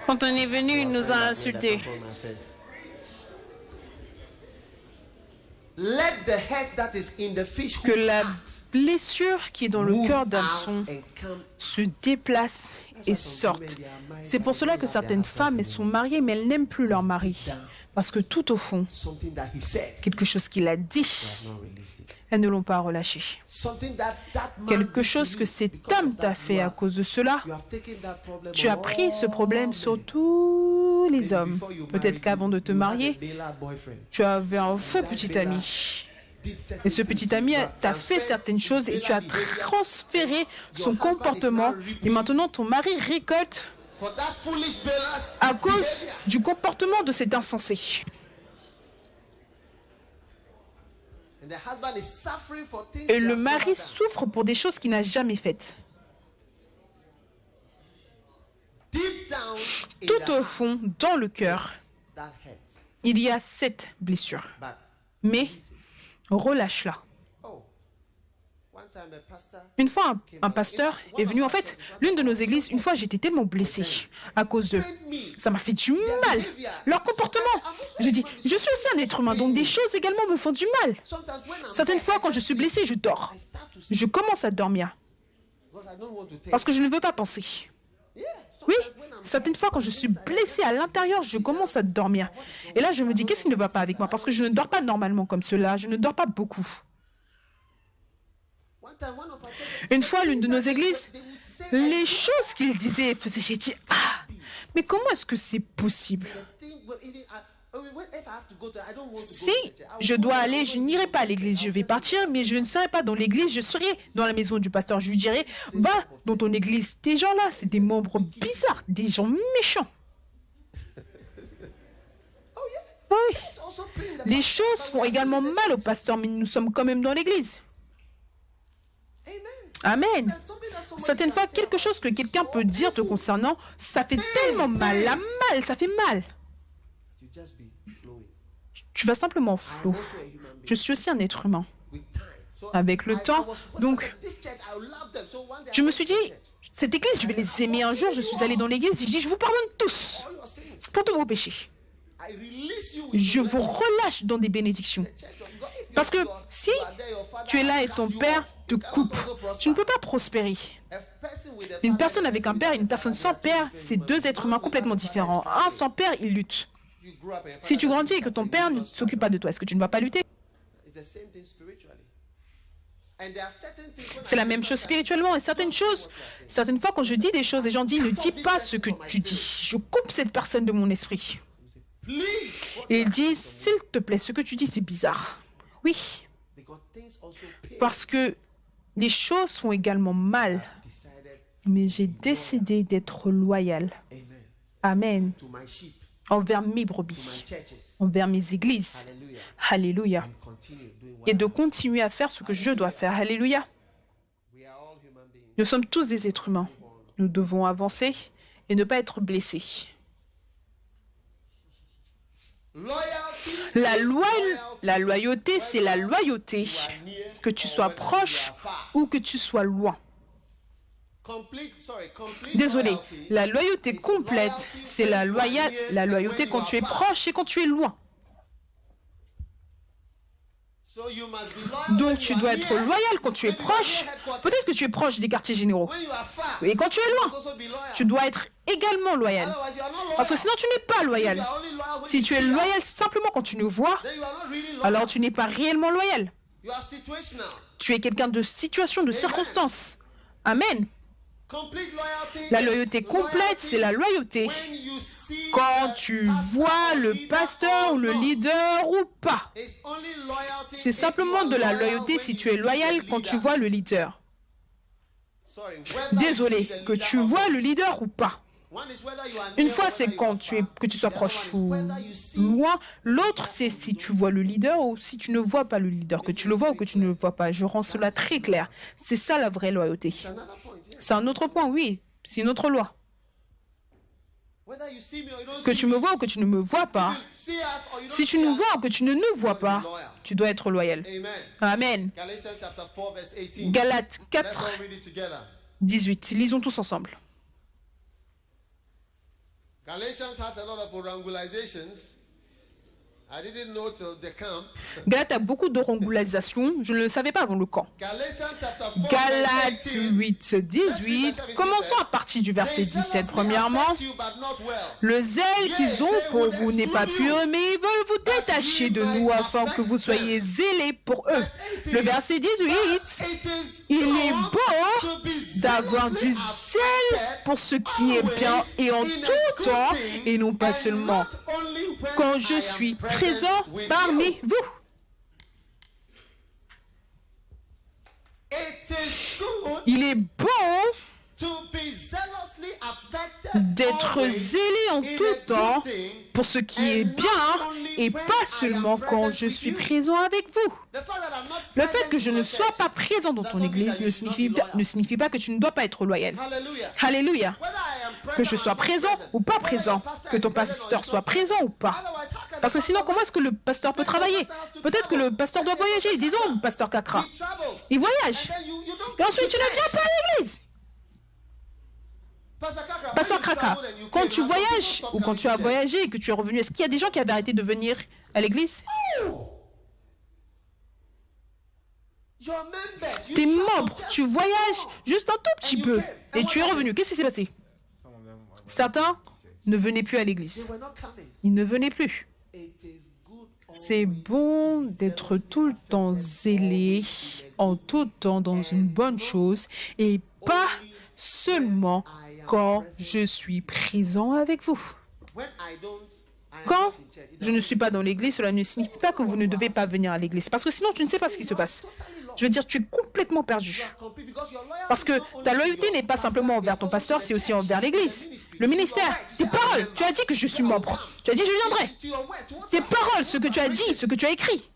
Quand on est venu, il nous a insultés. Que la blessure qui est dans le cœur d'Hameçon se déplace et sorte. C'est pour cela que certaines femmes elles sont mariées, mais elles n'aiment plus leur mari. Parce que tout au fond, quelque chose qu'il a dit, elles ne l'ont pas relâché. Quelque chose que cet homme t'a fait à cause de cela, tu as pris ce problème sur tous les hommes. Peut-être qu'avant de te marier, tu avais un faux petit ami. Et ce petit ami t'a fait certaines choses et tu as transféré son comportement. Et maintenant, ton mari récolte à cause du comportement de cet insensé. Et le mari souffre pour des choses qu'il n'a jamais faites. Tout au fond, dans le cœur, il y a cette blessure. Mais relâche-la. Une fois, un pasteur est venu. En fait, l'une de nos églises, une fois, j'étais tellement blessée à cause d'eux. Ça m'a fait du mal. Leur comportement. Je dis, je suis aussi un être humain, donc des choses également me font du mal. Certaines fois, quand je suis blessée, je dors. Je commence à dormir. Parce que je ne veux pas penser. Oui, certaines fois, quand je suis blessée à l'intérieur, je commence à dormir. Et là, je me dis, qu'est-ce qui ne va pas avec moi? Parce que je ne dors pas normalement comme cela. Je ne dors pas beaucoup. Une fois, l'une de nos églises, les choses qu'il disait et faisait, j'ai dit, ah, mais comment est-ce que c'est possible? Si je dois aller, je n'irai pas à l'église, je vais partir, mais je ne serai pas dans l'église, je serai dans la maison du pasteur. Je lui dirai, va dans ton église. Ces gens-là, c'est des membres bizarres, des gens méchants. Oui. Les choses font également mal au pasteur, mais nous sommes quand même dans l'église. Amen. Certaines fois, quelque chose que quelqu'un peut dire te concernant, ça fait tellement mal. La mal, ça fait mal. Tu vas simplement flot. Je suis aussi un être humain. Avec le temps, donc, je me suis dit, cette église, je vais les aimer. Un jour, je suis allée dans l'église, j'ai dit, je vous pardonne tous pour tous vos péchés. Je vous relâche dans des bénédictions. Parce que si tu es là et ton père te coupe, tu ne peux pas prospérer. Une personne avec un père et une personne sans père, c'est deux êtres humains complètement différents. Un sans père, il lutte. Si tu grandis et que ton père ne s'occupe pas de toi, est-ce que tu ne vas pas lutter? C'est la même chose spirituellement. Et certaines choses, certaines fois quand je dis des choses, les gens disent, ne dis pas ce que tu dis. Je coupe cette personne de mon esprit. Et ils disent, s'il te plaît, ce que tu dis, c'est bizarre. Oui, parce que les choses font également mal, mais j'ai décidé d'être loyal. Amen. Envers mes brebis, envers mes églises. Alléluia. Et de continuer à faire ce que je dois faire. Alléluia. Nous sommes tous des êtres humains. Nous devons avancer et ne pas être blessés. La loyauté, c'est la loyauté, que tu sois proche ou que tu sois loin. Désolé, la loyauté complète, c'est la loyauté quand tu es proche et quand tu es loin. Donc tu dois être loyal quand tu es proche. Peut-être que tu es proche des quartiers généraux. Et quand tu es loin, tu dois être également loyal. Parce que sinon tu n'es pas loyal. Si tu es loyal simplement quand tu nous vois, alors tu n'es pas réellement loyal. Tu es quelqu'un de situation, de circonstance. Amen. La loyauté complète, c'est la loyauté quand tu vois le pasteur ou le leader ou pas. C'est simplement de la loyauté si tu es loyal quand tu vois le leader. Désolé, que tu vois le leader ou pas. Une fois, c'est que tu sois proche ou loin. L'autre, c'est si tu vois le leader ou si tu ne vois pas le leader, que tu le vois ou que tu ne le vois pas. Je rends cela très clair. C'est ça la vraie loyauté. C'est un autre point, oui. C'est une autre loi. Que tu me vois ou que tu ne me vois pas. Si tu nous vois ou que tu ne nous vois pas, tu dois être loyal. Amen. Galates 4, 18. Lisons tous ensemble. Galatians has a lot of orangulations. I didn't know till the camp. Galate a beaucoup d'orangulations. Je ne le savais pas avant le camp. Galatians chapter 4, Galates verse 18. 8, 18. Commençons à partir du verset 17. Premièrement, le zèle qu'ils ont pour vous n'est pas pur, mais ils veulent vous détacher de nous afin que vous soyez zélés pour eux. Le verset 18, il est beau d'avoir du zèle pour ce qui est bien et en tout temps, et non pas seulement quand je suis présent parmi vous. Il est bon d'être zélé en tout temps pour ce qui est bien et pas seulement quand je suis présent avec vous. Le fait que je ne sois pas présent dans ton église ne signifie pas que tu ne dois pas être loyal. Alléluia. Que je sois présent ou pas présent, que ton pasteur soit présent ou pas. Parce que sinon, comment est-ce que le pasteur peut travailler? Peut-être que le pasteur doit voyager. Disons, pasteur Kakra. Il voyage. Et ensuite, tu ne viens pas à l'église. Pasteur Kraka, quand tu voyages ou quand tu as voyagé et que tu es revenu, est-ce qu'il y a des gens qui avaient arrêté de venir à l'église? Tes membres, tu voyages juste un tout petit peu et tu es revenu. Qu'est-ce qui s'est passé? Certains ne venaient plus à l'église. Ils ne venaient plus. C'est bon d'être tout le temps zélé, en tout temps dans une bonne chose et pas seulement quand je suis présent avec vous. Quand je ne suis pas dans l'église, cela ne signifie pas que vous ne devez pas venir à l'église. Parce que sinon, tu ne sais pas ce qui se passe. Je veux dire, tu es complètement perdu. Parce que ta loyauté n'est pas simplement envers ton pasteur, c'est aussi envers l'église. Le ministère, tes paroles. Tu as dit que je suis membre. Tu as dit je viendrai. Tes paroles, ce que tu as dit, ce que tu as écrit,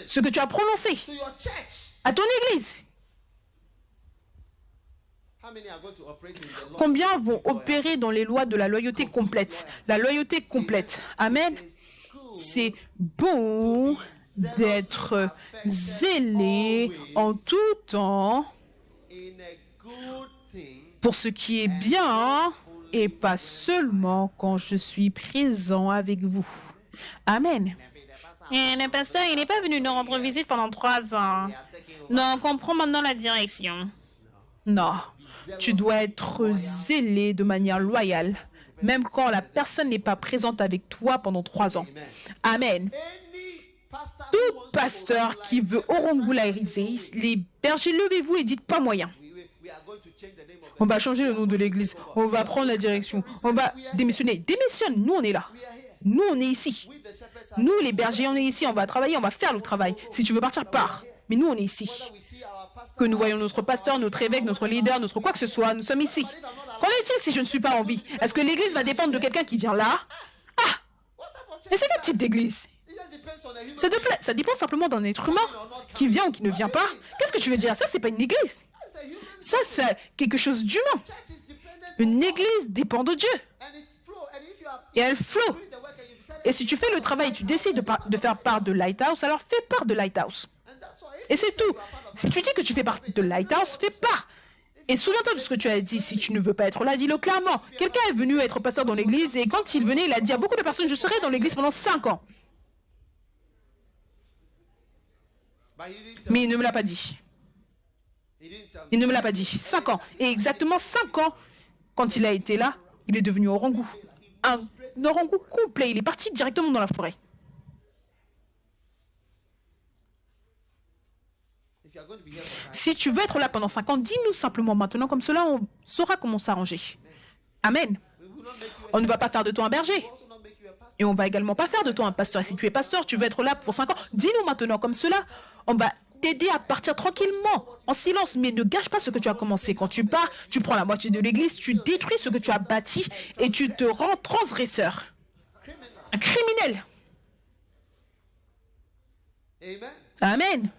ce que tu as prononcé à ton église. Combien vont opérer dans les lois de la loyauté complète? La loyauté complète. Amen. C'est bon d'être zélé en tout temps pour ce qui est bien et pas seulement quand je suis présent avec vous. Amen. Et le pasteur, il n'est pas venu nous rendre visite pendant 3 ans. Donc, on prend maintenant la direction. Non. Tu dois être zélé de manière loyale, même quand la personne n'est pas présente avec toi pendant 3 ans. Amen. Tout pasteur qui veut orangulariser, les bergers, levez-vous et dites pas moyen. On va changer le nom de l'église, on va prendre la direction, on va démissionner. Démissionne, nous on est là. Nous on est ici. Nous les bergers, on est ici, on va travailler, on va faire le travail. Si tu veux partir, pars. Mais nous on est ici. Que nous voyons notre pasteur, notre évêque, notre leader, notre quoi que ce soit, nous sommes ici. Qu'en est-il si je ne suis pas en vie? Est-ce que l'église va dépendre de quelqu'un qui vient là? Ah! Et c'est quel type d'église? Ça dépend simplement d'un être humain qui vient ou qui ne vient pas. Qu'est-ce que tu veux dire? Ça, c'est pas une église. Ça, c'est quelque chose d'humain. Une église dépend de Dieu. Et elle flotte. Et si tu fais le travail et tu décides de faire part de Lighthouse, alors fais part de Lighthouse. Et c'est tout. Si tu dis que tu fais partie de Lighthouse, fais part. Et souviens-toi de ce que tu as dit. Si tu ne veux pas être là, dis-le clairement. Quelqu'un est venu être pasteur dans l'église et quand il venait, il a dit à beaucoup de personnes, je serai dans l'église pendant 5 ans. Mais il ne me l'a pas dit. Il ne me l'a pas dit. 5 ans. Et exactement 5 ans, quand il a été là, il est devenu orangou. Un orangou complet. Il est parti directement dans la forêt. Si tu veux être là pendant 5 ans, dis-nous simplement maintenant, comme cela on saura comment s'arranger. Amen. On ne va pas faire de toi un berger. Et on va également pas faire de toi un pasteur. Et si tu es pasteur, tu veux être là pour 5 ans, dis-nous maintenant, comme cela, on va t'aider à partir tranquillement, en silence, mais ne gâche pas ce que tu as commencé. Quand tu pars, tu prends la moitié de l'église, tu détruis ce que tu as bâti et tu te rends transgresseur. Un criminel. Amen.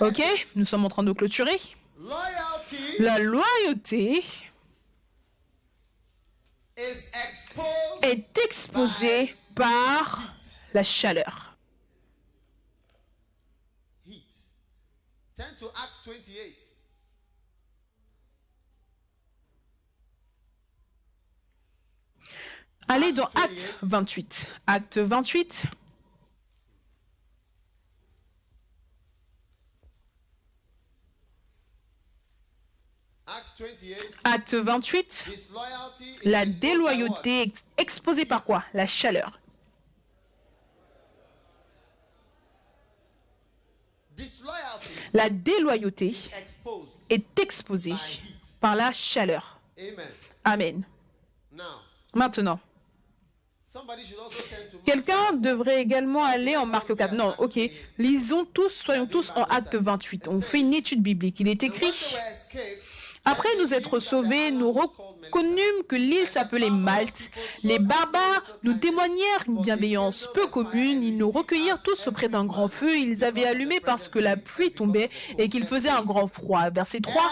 Ok, nous sommes en train de clôturer. La loyauté est exposée par la chaleur. Allez dans Acte 28. Acte 28. Acte 28. La déloyauté exposée par quoi? La chaleur. La déloyauté est exposée par la chaleur. Amen. Maintenant, quelqu'un devrait également aller en Marc 4. Non, ok. Lisons tous, soyons tous en Acte 28. On fait une étude biblique. Il est écrit: après nous être sauvés, nous reconnûmes que l'île s'appelait Malte. Les barbares nous témoignèrent une bienveillance peu commune. Ils nous recueillirent tous auprès d'un grand feu. Ils avaient allumé parce que la pluie tombait et qu'il faisait un grand froid. Verset 3.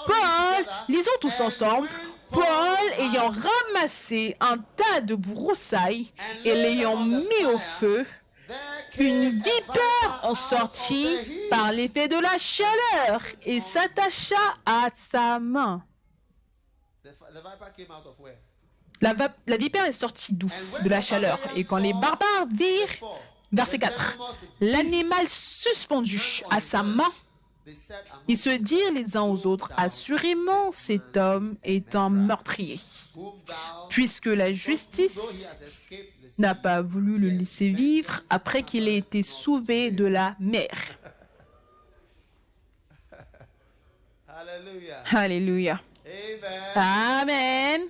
Paul, lisons tous ensemble. Paul, ayant ramassé un tas de broussailles et l'ayant mis au feu, une vipère en sortit par l'effet de la chaleur et s'attacha à sa main. La vipère est sortie d'où? De la chaleur. Et quand les barbares virent, verset 4, l'animal suspendu à sa main, ils se dirent les uns aux autres: assurément, cet homme est un meurtrier, puisque la justice n'a pas voulu le laisser vivre après qu'il ait été sauvé de la mer. Alléluia. Amen.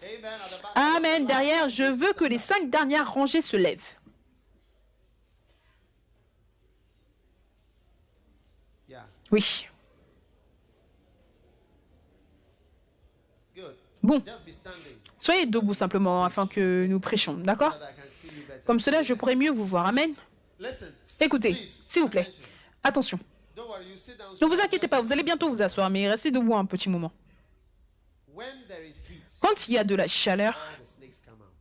Amen. Derrière, je veux que les 5 dernières rangées se lèvent. Oui. Bon. Soyez debout simplement afin que nous prêchions, d'accord? Comme cela, je pourrai mieux vous voir. Amen. Écoutez, s'il vous plaît, attention. Ne vous inquiétez pas, vous allez bientôt vous asseoir, mais restez debout un petit moment. Quand il y a de la chaleur,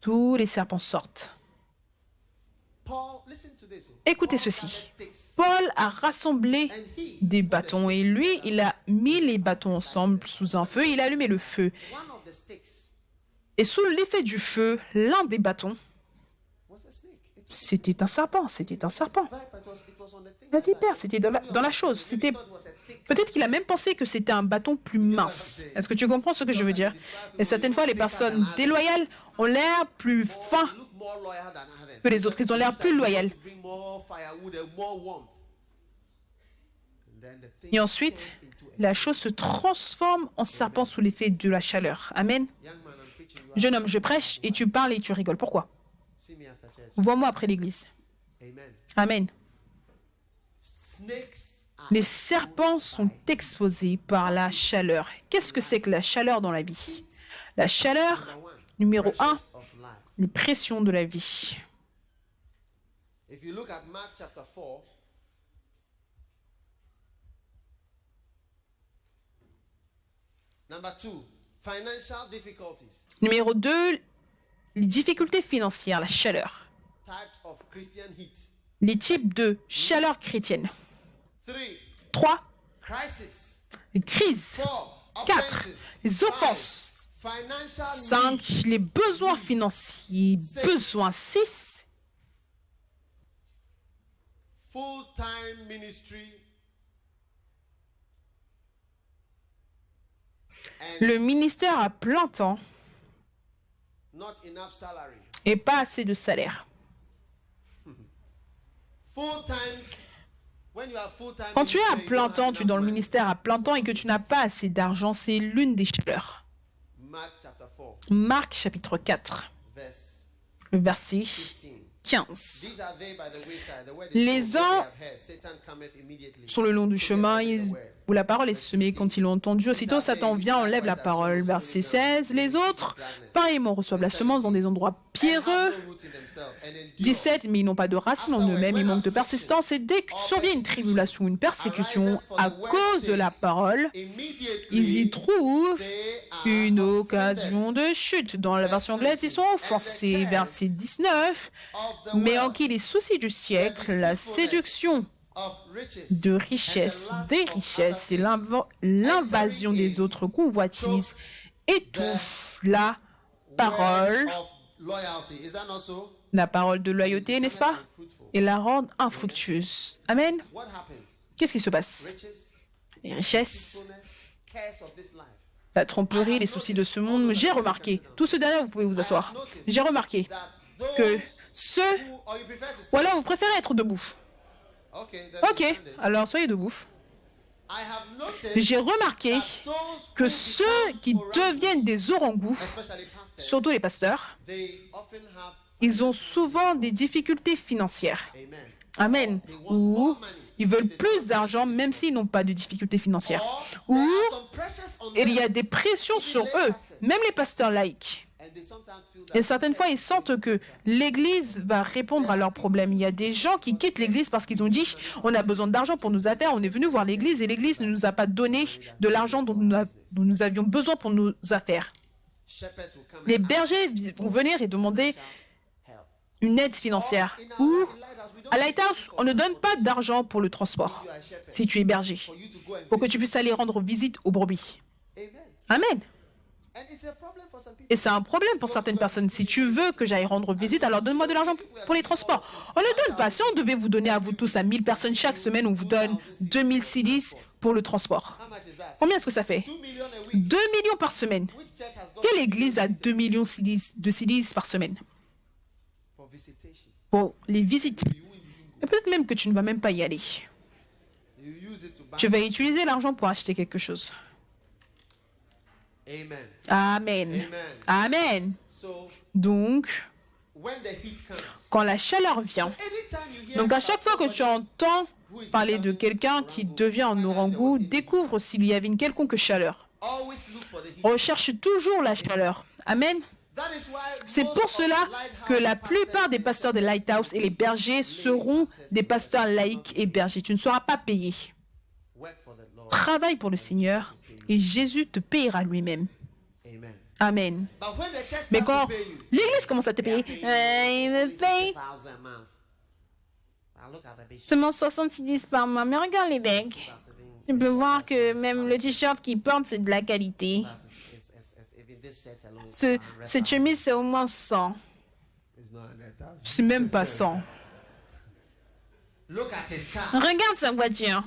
tous les serpents sortent. Écoutez ceci. Paul a rassemblé des bâtons et lui, il a mis les bâtons ensemble sous un feu, il a allumé le feu. Et sous l'effet du feu, l'un des bâtons, c'était un serpent, La vipère, c'était dans la chose. Peut-être qu'il a même pensé que c'était un bâton plus mince. Est-ce que tu comprends ce que je veux dire? Et certaines fois, les personnes déloyales ont l'air plus fins que les autres. Ils ont l'air plus loyaux. Et ensuite, la chose se transforme en serpent sous l'effet de la chaleur. Amen. Jeune homme, je prêche et tu parles et tu rigoles. Pourquoi? Vois-moi après l'église. Amen. Les serpents sont exposés par la chaleur. Qu'est-ce que c'est que la chaleur dans la vie? La chaleur, numéro 1, les pressions de la vie. Numéro 2, les difficultés financières, la chaleur. Les types de chaleur chrétienne. 3, les crises. 4, les offenses. 5, les besoins financiers. Besoin 6, le ministère à plein temps et pas assez de salaire. Quand tu es à plein temps, tu es dans le ministère à plein temps et que tu n'as pas assez d'argent, c'est l'une des chaleurs. Marc chapitre 4, le verset 15. Les uns sont le long du chemin où la parole est semée. Quand ils l'ont entendu, aussitôt Satan vient, enlève la parole. Verset 16. Les autres, pareillement, reçoivent la semence dans des endroits pierreux. 17. Mais ils n'ont pas de racines en eux-mêmes, ils manquent de persistance. Et dès que survient une tribulation, une persécution à cause de la parole, ils y trouvent une occasion de chute. Dans la version anglaise, ils sont offensés. Verset 19. Mais en qui les soucis du siècle, la séduction de richesse, des richesses et l'invasion des autres convoitises étouffe la parole loyalty. Is that not so? La parole de loyauté, n'est-ce pas? Fruitful. Et la rendre infructueuse. Amen. What happens? Qu'est-ce qui se passe? Riches, Les richesses, fullness, cares of this life. la tromperie, les soucis de ce monde. J'ai remarqué, tout ce derrière, vous pouvez vous asseoir. J'ai remarqué That que those ceux, who, or you prefer to stand. voilà, vous préférez être debout. Okay, then Ok, stand it. alors soyez debout. I have noticed J'ai remarqué that those que who ceux become qui orangus, deviennent des orangous, especially pastors, surtout les pasteurs, they often have ils ont souvent des difficultés financières. amen. Amen. They want Ou more money. ils veulent plus d'argent même s'ils n'ont pas de difficultés financières. Or Ou there are some pressures on il y a them, des pressions sur eux, même les pasteurs laïcs. and they sometimes feel that Et certaines fois, ils sentent que l'Église va répondre à leurs problèmes. Il y a des gens qui quittent l'Église parce qu'ils ont dit « On a besoin d'argent pour nos affaires, on est venu voir l'Église et l'Église ne nous a pas donné de l'argent dont nous avions besoin pour nos affaires. shepherds will come » Les and bergers vont venir et demander help. une aide financière. In Ou our lighthouse, we don't à Lighthouse, on ne donne pas d'argent pour le transport you are a shepherd si tu es berger, for you to go and pour que visit. tu puisses aller rendre visite aux brebis. Amen. Amen. And it's a problem for some people. Et c'est un problème pour certaines personnes. Si tu veux que j'aille rendre visite, alors donne-moi de l'argent pour les transports. On ne donne pas. Si on devait vous donner à vous tous à 1000 personnes chaque semaine, on vous donne 2000 cedis pour le transport. How much is that? Combien est-ce que ça fait? 2 million a week. 2 millions par semaine. Which church has got Quelle église a 2 millions de cedis par semaine for visitation? pour les visites? Et peut-être même que tu ne vas même pas y aller. You use it to buy. Tu vas utiliser l'argent pour acheter quelque chose. Amen. Amen. Amen. So Donc, when the heat comes, quand la chaleur vient, anytime you hear donc à about chaque fois que tu entends parler de quelqu'un qui devient un orangu, découvre s'il y avait une quelconque chaleur. always look for the heat. Recherche toujours la chaleur. Amen. That is why C'est most pour of cela the lighthouse que la pastors plupart des pasteurs de Lighthouse et les bergers seront des pasteurs laïcs et bergers. Tu ne seras pas payé. work for the Lord. Travaille pour le Seigneur et Jésus te payera lui-même. Amen. Amen. But when the church Mais starts quand to pay you, l'Église commence à te payer, il me paye 1,000 a month. Now look at the bishop. seulement 66 par mois. Mais regarde l'évêque. Tu peux voir que même le t-shirt qu'il porte, c'est de la qualité. Even this shirt alone is Cette chemise, c'est au moins 100. not 100,000. C'est même pas 100. Look at his car. Regarde sa voiture.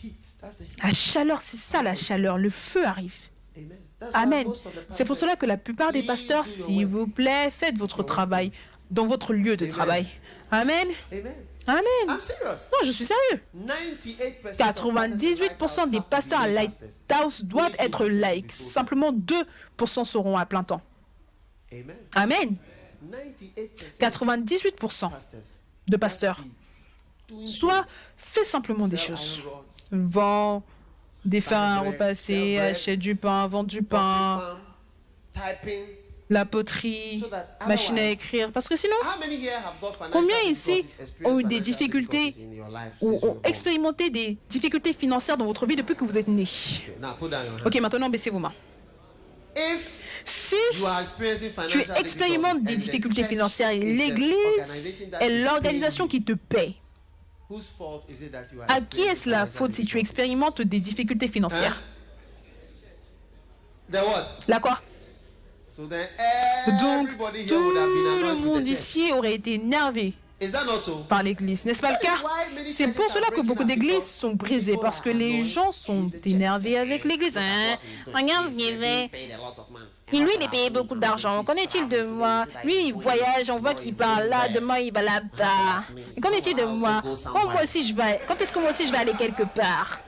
Heat. That's the heat. La chaleur, c'est ça la chaleur. Le feu arrive. Amen. That's why Amen. most of the C'est pour cela que la plupart des pasteurs, s'il vous plaît, faites votre travail dans votre lieu de travail. Amen. Amen. Amen. I'm serious. Non, je suis sérieux. 98% 98% des pasteurs à Lighthouse doivent être laïcs. Simplement 2% seront à plein temps. Amen. Amen. 98% 98% pastors de pasteurs. doing Soit things. fais simplement des Sell choses. iron rods, Vends des fers à bread, repasser, sell bread, achète du pain, vends du pain, farm, typing. la poterie, So that machine à otherwise- écrire. Parce que sinon, How many here have got financial combien ici difficulties, experienced ont eu des financial difficultés difficulties in your life ou since you ont were born? expérimenté des difficultés financières dans votre vie depuis que vous êtes né? Now put down your hand. Ok, maintenant baissez vos mains. If Si you are experiencing tu financial expérimentes des difficulties and the difficultés church financières et is the l'Église organization that est is l'organisation paying qui te paie, you, whose fault is it that you are à qui est-ce la experiencing faute si tu financial expérimentes des difficultés financières? difficulties? The what? Là quoi? So then Donc, everybody here tout would have been le annoyed monde with the church. ici aurait été énervé Is that not so? par l'Église, n'est-ce pas le cas? C'est pour cela que beaucoup d'églises sont brisées, parce que les gens sont énervés avec l'Église. Hein? Regarde ce qu'il fait. Et lui, il est payé beaucoup d'argent. Qu'en est-il de moi? Lui, il voyage, on voit qu'il part là, demain il va là-bas. Et qu'en est-il de moi? Quand est-ce que moi aussi je vais aller quelque part?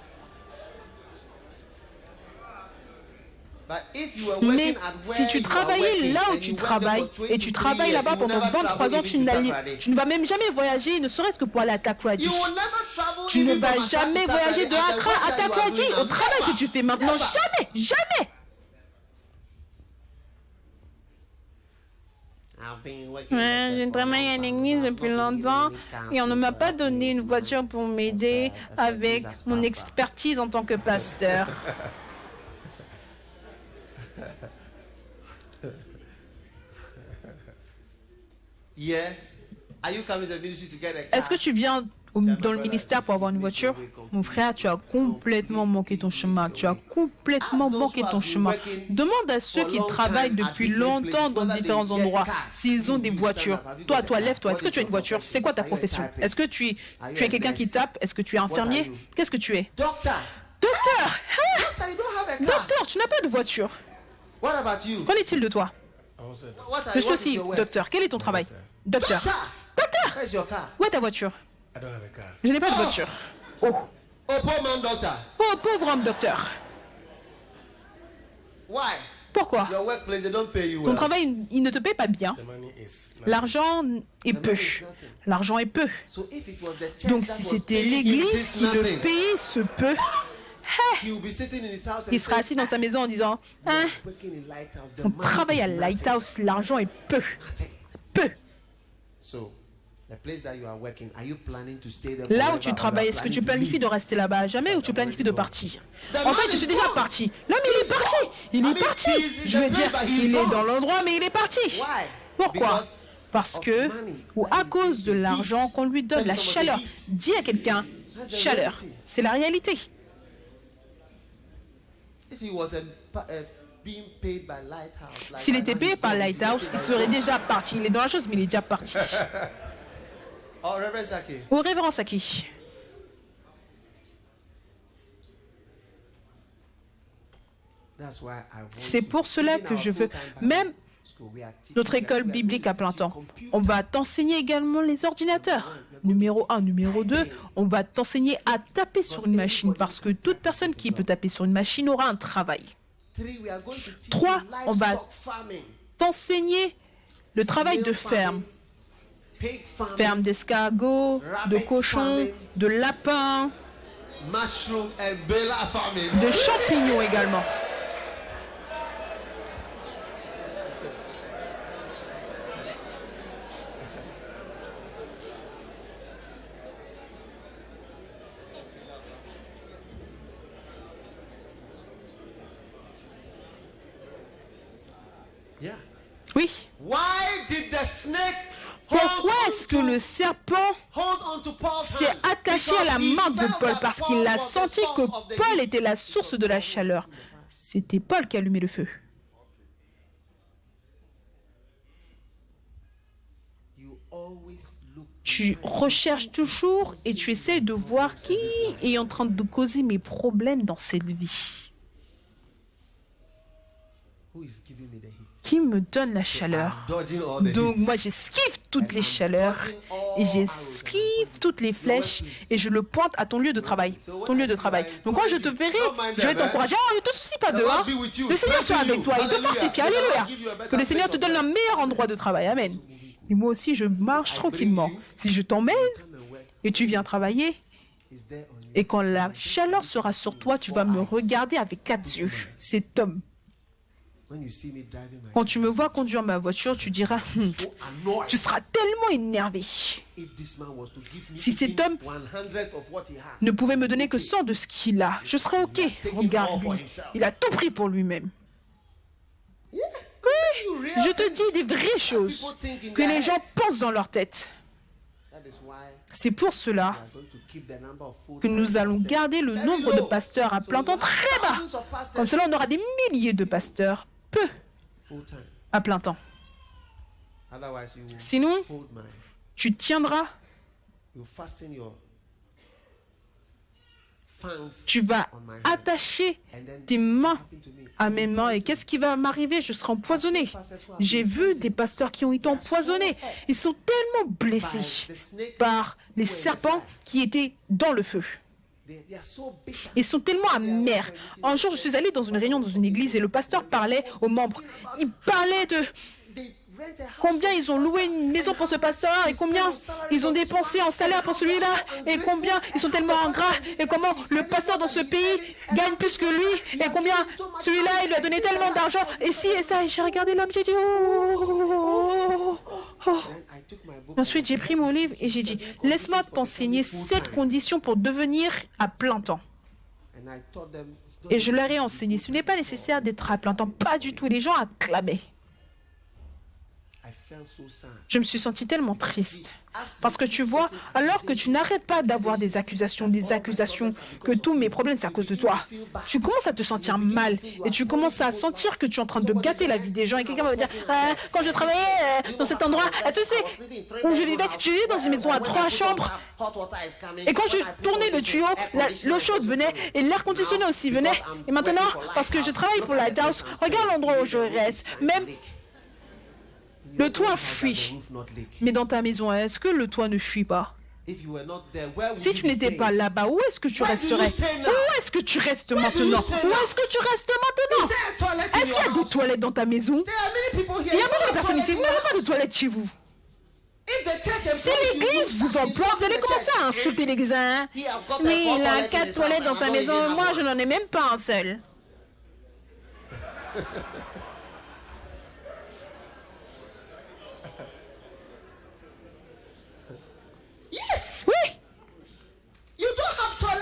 But if you were Mais working at where si tu you are travaillais working là où and tu you worked there travailles for et tu 23 travailles years, là-bas you will pendant never 23 travel ans, even tu to Takoradi. ne vas même jamais voyager, ne serait-ce que pour aller à Takoradi. You will never travel Tu ne even from vas Accra jamais to voyager de Takoradi Accra à at the work that you are Takoradi doing au now. travail que Never. tu fais maintenant. Never. Jamais, jamais. J'ai travaillé à l'église depuis longtemps et on ne m'a pas donné une voiture pour m'aider avec mon expertise en tant que pasteur. Yeah. Are you coming to the ministry to get a car? Est-ce que tu viens dans le ministère pour avoir une voiture, mon frère, tu as complètement manqué ton chemin. Tu as complètement manqué ton chemin. Demande à ceux qui travaillent depuis longtemps dans différents endroits s'ils ont des voitures. Toi, lève-toi. Est-ce que tu as une voiture? C'est quoi ta profession? Est-ce que tu es quelqu'un qui tape? Est-ce que tu es infirmier? Qu'est-ce que tu es? Docteur! Docteur, tu n'as pas de voiture. Qu'en est-il de toi? Je suis aussi docteur. Quel est ton travail? Docteur. Docteur! Où est ta voiture? Je n'ai pas de voiture. Oh, pauvre homme docteur. Pourquoi? Ton travail, il ne te paye pas bien. L'argent est peu. L'argent est peu. Donc si c'était l'église qui le payait ce peu, il sera assis dans sa maison en disant on travaille à Lighthouse, l'argent est peu. Peu. Là où tu travailles, est-ce que tu planifies de rester là-bas à jamais ou tu planifies de partir? En fait, je suis déjà parti. L'homme, il est parti. Il est parti. Je veux dire, il est dans l'endroit, mais il est parti. Pourquoi? Parce que, ou à cause de l'argent qu'on lui donne, la chaleur. Dis à quelqu'un, chaleur. C'est la réalité. S'il était payé par Lighthouse, il serait déjà parti. Il est dans la chose, mais il est déjà parti. Au révérend Saki. C'est pour cela que je veux, même notre école biblique à plein temps, on va t'enseigner également les ordinateurs. Numéro 1, numéro 2, on va t'enseigner à taper sur une machine parce que toute personne qui peut taper sur une machine aura un travail. 3, on va t'enseigner le travail de ferme. Ferme d'escargots, de cochons, de lapins, de champignons également. Oui. Pourquoi est-ce que le serpent s'est attaché à la main de Paul? Parce qu'il a senti que Paul était la source de la chaleur. C'était Paul qui allumait le feu. Tu recherches toujours et tu essaies de voir qui est en train de causer mes problèmes dans cette vie. Qui me donne la chaleur. Donc moi j'esquive toutes les chaleurs et j'esquive toutes les flèches et je le pointe à ton lieu de travail. Ton lieu de travail. Donc quand je te verrai, je vais t'encourager. Oh, ne te soucie pas de hein. Le Seigneur sera avec toi, il te fortifie. Alléluia. Que le Seigneur te donne un meilleur endroit de travail. Amen. Et moi aussi je marche tranquillement. Si je t'emmène et tu viens travailler, et quand la chaleur sera sur toi, tu vas me regarder avec 4 yeux. Cet homme. Quand tu me vois conduire ma voiture, tu diras, tu seras tellement énervé. Si cet homme ne pouvait me donner que 100 de ce qu'il a, je serais OK. Regarde-lui, il a tout pris pour lui-même. Oui, je te dis des vraies choses que les gens pensent dans leur tête. C'est pour cela que nous allons garder le nombre de pasteurs à plein temps très bas. Comme cela, on aura des milliers de pasteurs peu à plein temps. Sinon, tu tiendras, tu vas attacher tes mains à mes mains et qu'est-ce qui va m'arriver? Je serai empoisonné. J'ai vu des pasteurs qui ont été empoisonnés. Ils sont tellement blessés par les serpents qui étaient dans le feu. Ils sont tellement amers. Un jour, je suis allée dans une réunion dans une église et le pasteur parlait aux membres. Il parlait de combien ils ont loué une maison pour ce pasteur et combien ils ont dépensé en salaire pour celui-là et combien ils sont tellement ingrats et comment le pasteur dans ce pays gagne plus que lui et combien celui-là il lui a donné tellement d'argent et ci et ça. Et j'ai regardé l'homme, j'ai dit oh. Ensuite j'ai pris mon livre et j'ai dit laisse-moi t'enseigner 7 conditions pour devenir à plein temps. Et je leur ai enseigné, ce n'est pas nécessaire d'être à plein temps, pas du tout. Les gens acclamaient. Je me suis sentie tellement triste. Parce que tu vois, alors que tu n'arrêtes pas d'avoir des accusations, que tous mes problèmes, c'est à cause de toi, tu commences à te sentir mal et tu commences à sentir que tu es en train de gâter la vie des gens et quelqu'un va me dire quand je travaillais dans cet endroit, tu sais, où je vivais dans une maison à 3 chambres et quand je tournais le tuyau, l'eau chaude venait et l'air conditionné aussi venait. Et maintenant, parce que je travaille pour Lighthouse, regarde l'endroit où je reste, même le toit fuit. Mais dans ta maison, est-ce que le toit ne fuit pas? Si tu n'étais pas là-bas, où est-ce que tu resterais? Où est-ce que tu restes maintenant? Où est-ce que tu restes maintenant? Est-ce qu'il y a des toilettes dans ta maison? Il y a beaucoup de personnes ici, vous n'avez pas de toilettes chez vous. Si l'église vous emploie, vous allez commencer à insulter l'église. Hein? Oui, il a 4 toilettes dans sa maison, moi je n'en ai même pas un seul. Oui.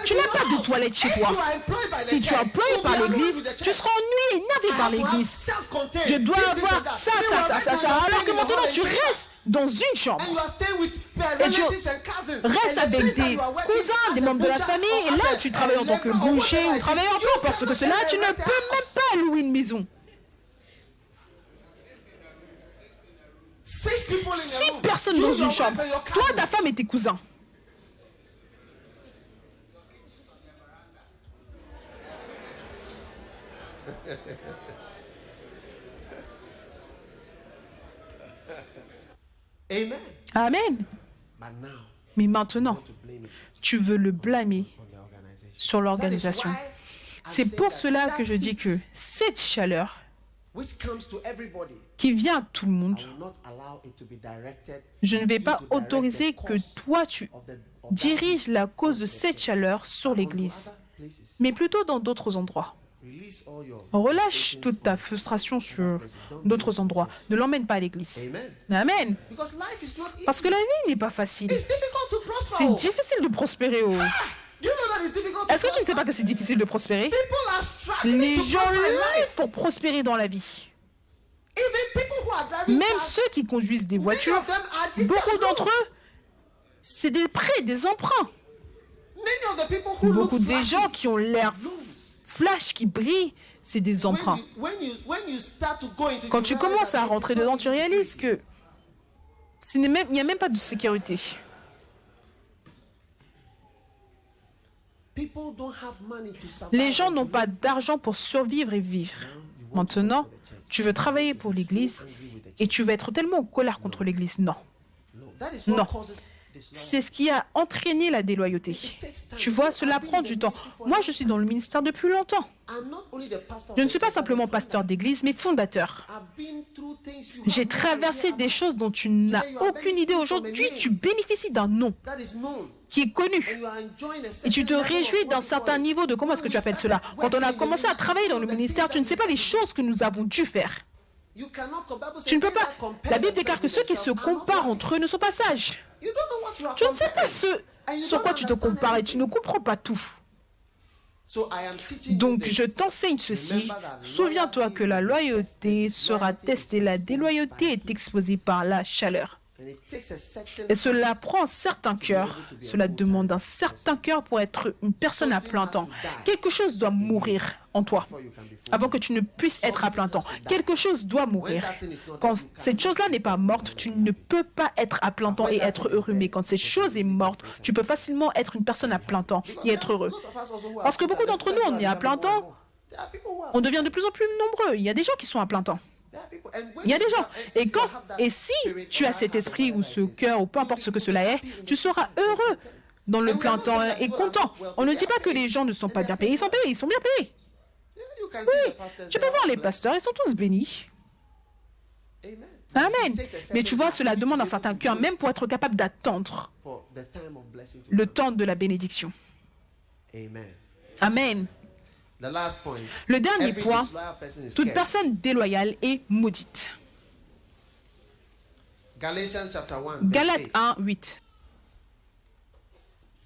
Tu n'as pas de toilette chez toi. Si tu es employé par l'église, tu seras ennuyé et navé par l'église. Je dois avoir ça. Alors que maintenant tu restes dans une chambre. Et tu restes avec des cousins, des membres de la famille. Et là, tu travailles en tant que boucher ou travailleur autonome. Parce que cela, tu ne peux même pas louer une maison. 6 personnes dans une chambre. Toi, ta femme et tes cousins. Amen. Mais maintenant, tu veux le blâmer sur l'organisation. C'est pour cela que je dis que cette chaleur qui vient à tout le monde, je ne vais pas autoriser que toi tu diriges la cause de cette chaleur sur l'Église, mais plutôt dans d'autres endroits. Relâche toute ta frustration sur d'autres endroits. Ne l'emmène pas à l'église. Amen. Parce que la vie n'est pas facile. C'est difficile de prospérer. Est-ce que tu ne sais pas que c'est difficile de prospérer? Les gens luttent pour prospérer dans la vie. Même ceux qui conduisent des voitures, beaucoup d'entre eux, c'est des prêts, des emprunts. Beaucoup des gens qui ont l'air flash, qui brille, c'est des emprunts. Quand tu commences à rentrer dedans, tu réalises que il n'y a même pas de sécurité. Les gens n'ont pas d'argent pour survivre et vivre. Maintenant, tu veux travailler pour l'Église et tu vas être tellement en colère contre l'Église. Non. Non. C'est ce qui a entraîné la déloyauté. Tu vois, cela prend du temps. Moi, je suis dans le ministère depuis longtemps. Je ne suis pas simplement pasteur d'église, mais fondateur. J'ai traversé des choses dont tu n'as aucune idée. Aujourd'hui, tu bénéficies d'un nom qui est connu. Et tu te réjouis d'un certain niveau de comment est-ce que tu appelles cela. Quand on a commencé à travailler dans le ministère, tu ne sais pas les choses que nous avons dû faire. Tu ne peux pas. La Bible déclare que ceux qui se comparent entre eux ne sont pas sages. Tu ne sais pas ce sur quoi tu te compares et tu ne comprends pas tout. Donc, je t'enseigne ceci. Souviens-toi que la loyauté sera testée. La déloyauté est exposée par la chaleur. Et cela prend un certain cœur. Cela demande un certain cœur pour être une personne à plein temps. Quelque chose doit mourir en toi avant que tu ne puisses être à plein temps. Quelque chose doit mourir. Quand cette chose-là n'est pas morte, tu ne peux pas être à plein temps et être heureux. Mais quand cette chose est morte, tu peux facilement être une personne à plein temps et être heureux. Parce que beaucoup d'entre nous, on est à plein temps, on devient de plus en plus nombreux. Il y a des gens qui sont à plein temps. Il y a des gens. Et si tu as cet esprit ou ce cœur ou peu importe ce que cela est, tu seras heureux dans le plein temps et content. On ne dit pas que les gens ne sont pas bien payés. Ils sont payés, ils sont bien payés. Oui, tu peux voir les pasteurs, ils sont tous bénis. Amen. Mais tu vois, cela demande un certain cœur, même pour être capable d'attendre le temps de la bénédiction. Amen. Le dernier point, toute personne déloyale est maudite. Galates 1, 8.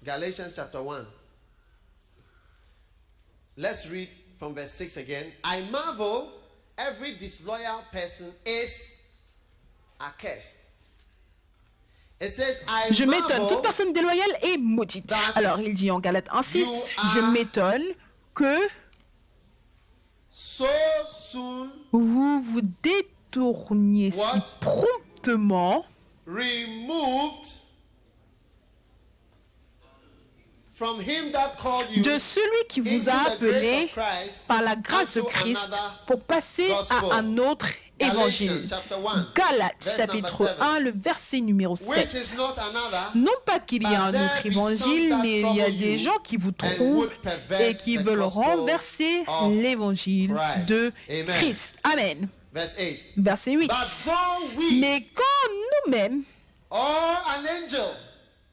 Galatians chapter 1. Let's read from verse 6 again. I marvel, every disloyal person is are cursed. It says, I Je m'étonne, toute marvel personne déloyale est maudite. Alors il dit en Galates 1:6, je m'étonne que so soon vous vous détourniez si What? promptement removed from him that called you de celui qui vous a into the appelé grace of Christ par la grâce de unto Christ another pour passer gospel. à un autre évangile. Galatians chapter 1, Galates verse chapitre number 7. 1, le verset numéro which 7. is not another, Non pas qu'il y ait un but autre there be some évangile, that mais il y a trouble des you gens qui vous and trompent would pervert et qui the veulent gospel renverser of l'évangile Christ. de Amen. Christ. Amen. verse 8. Verset 8. But though we Mais quand nous-mêmes, or an angel,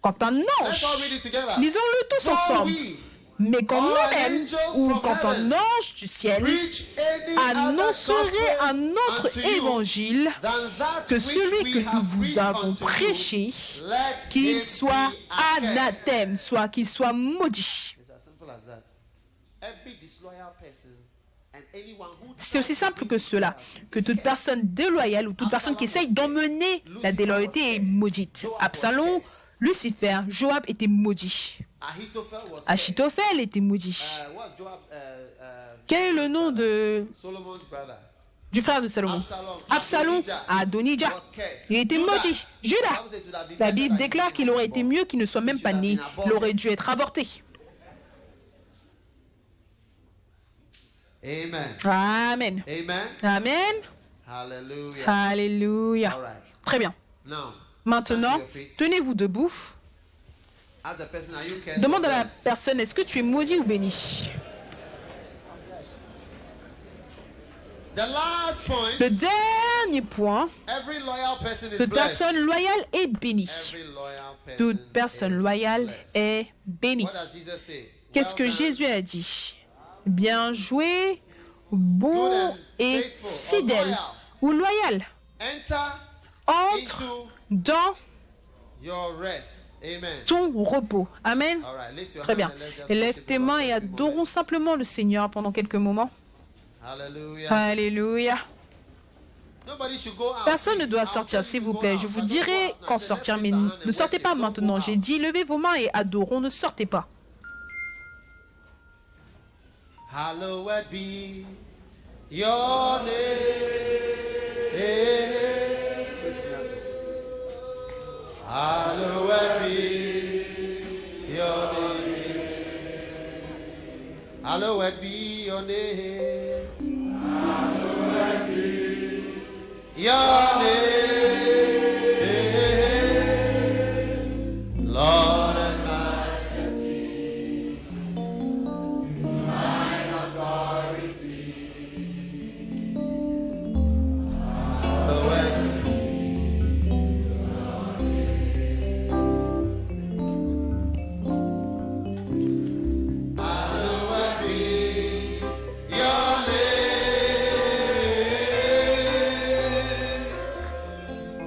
quand un let's ange, all read it together. lisons-le tous Though ensemble, we mais quand or an nous-mêmes, angel ou from quand un heaven ange du ciel preach any other annoncerait gospel un autre unto you évangile than that que which celui we que have nous vous preached avons unto you, prêché, let qu'il him soit be accursed. anathème, soit qu'il soit maudit. It's as simple as that. Every disloyal person and anyone who C'est aussi simple que cela, que toute personne déloyale ou toute personne qui essaye d'emmener la déloyauté est maudite. Absalom, Lucifer, Joab étaient maudits. Ahithophel was Achitophel était maudit. what's Joab, Quel est le nom Solomon's brother? du frère de Salomon? Absalom, Adonijah. Il était maudit. Judas. La Bible déclare qu'il aurait été mieux qu'il ne soit même pas né. Il aurait dû être avorté. Amen. Amen. Amen. Amen. Hallelujah. Alléluia. All right. Très bien. Now, Maintenant, stand to your feet. tenez-vous debout. Ask the person, are you cursed Demande or à la blessed? personne, est-ce que tu es maudit ou béni? The last point, Le dernier point, every loyal person is toute blessed. personne loyale est bénie. Every loyal person Toute personne is loyale blessed. est bénie. What does Jesus say? Qu'est-ce que Well done, Jésus a dit? Bien joué, bon et fidèle ou loyal. enter Entre into dans your rest. Amen. ton repos. Amen. All right, lift your Très hand bien. and let's just Lève worship tes the Lord mains for et a few adorons moments. simplement le Seigneur pendant quelques moments. Hallelujah. Alléluia. Nobody should go out, Personne ne please. doit I'll sortir, tell you s'il to vous go plaît. out, Je vous but don't go dirai out now. quand I said, sortir, let's mais lift our hand and ne sortez worship. pas Don't go maintenant. out. J'ai dit, levez vos mains et adorons, ne sortez pas. Hallowed be your name. Hallowed be your name. Hallowed be your name. Hallowed be your name. Lord and majesty. Thine authority. Hallowed Hallowed be your name.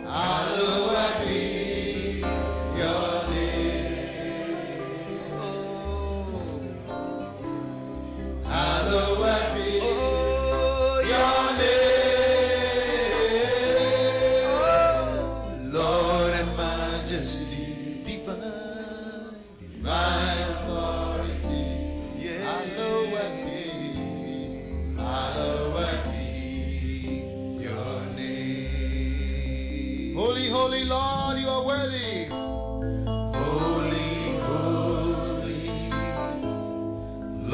Hallowed be your name. Hallowed be your name. Lord and majesty, divine authority. Hallowed be your name. Holy, holy Lord, you are worthy. Holy, holy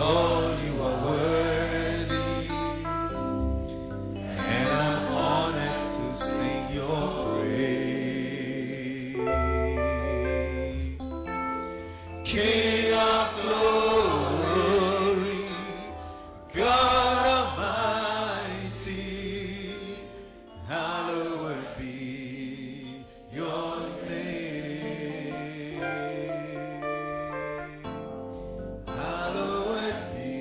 Lord, you are worthy. And I'm honored to sing your praise. King of glory, God Almighty, hallowed be your name. Hallowed be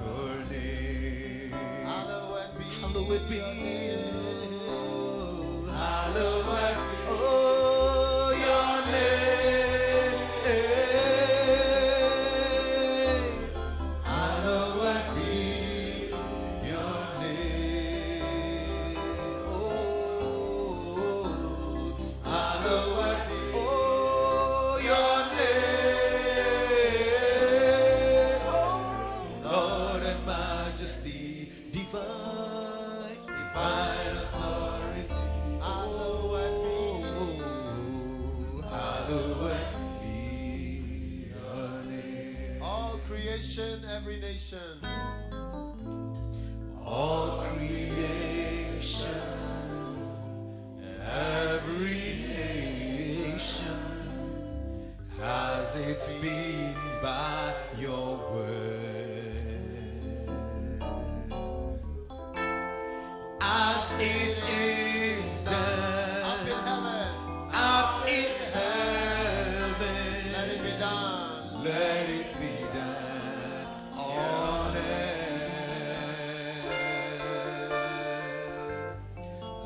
your name. Hallowed be your name. Hallowed be your name. Hallowed be your name. Oh, Divine authority. Hallowed be. Hallowed be your name. All creation, every nation. All creation, every nation has its being by your word. As it is Up done in heaven, up in let it be heaven, done. let it be done on earth.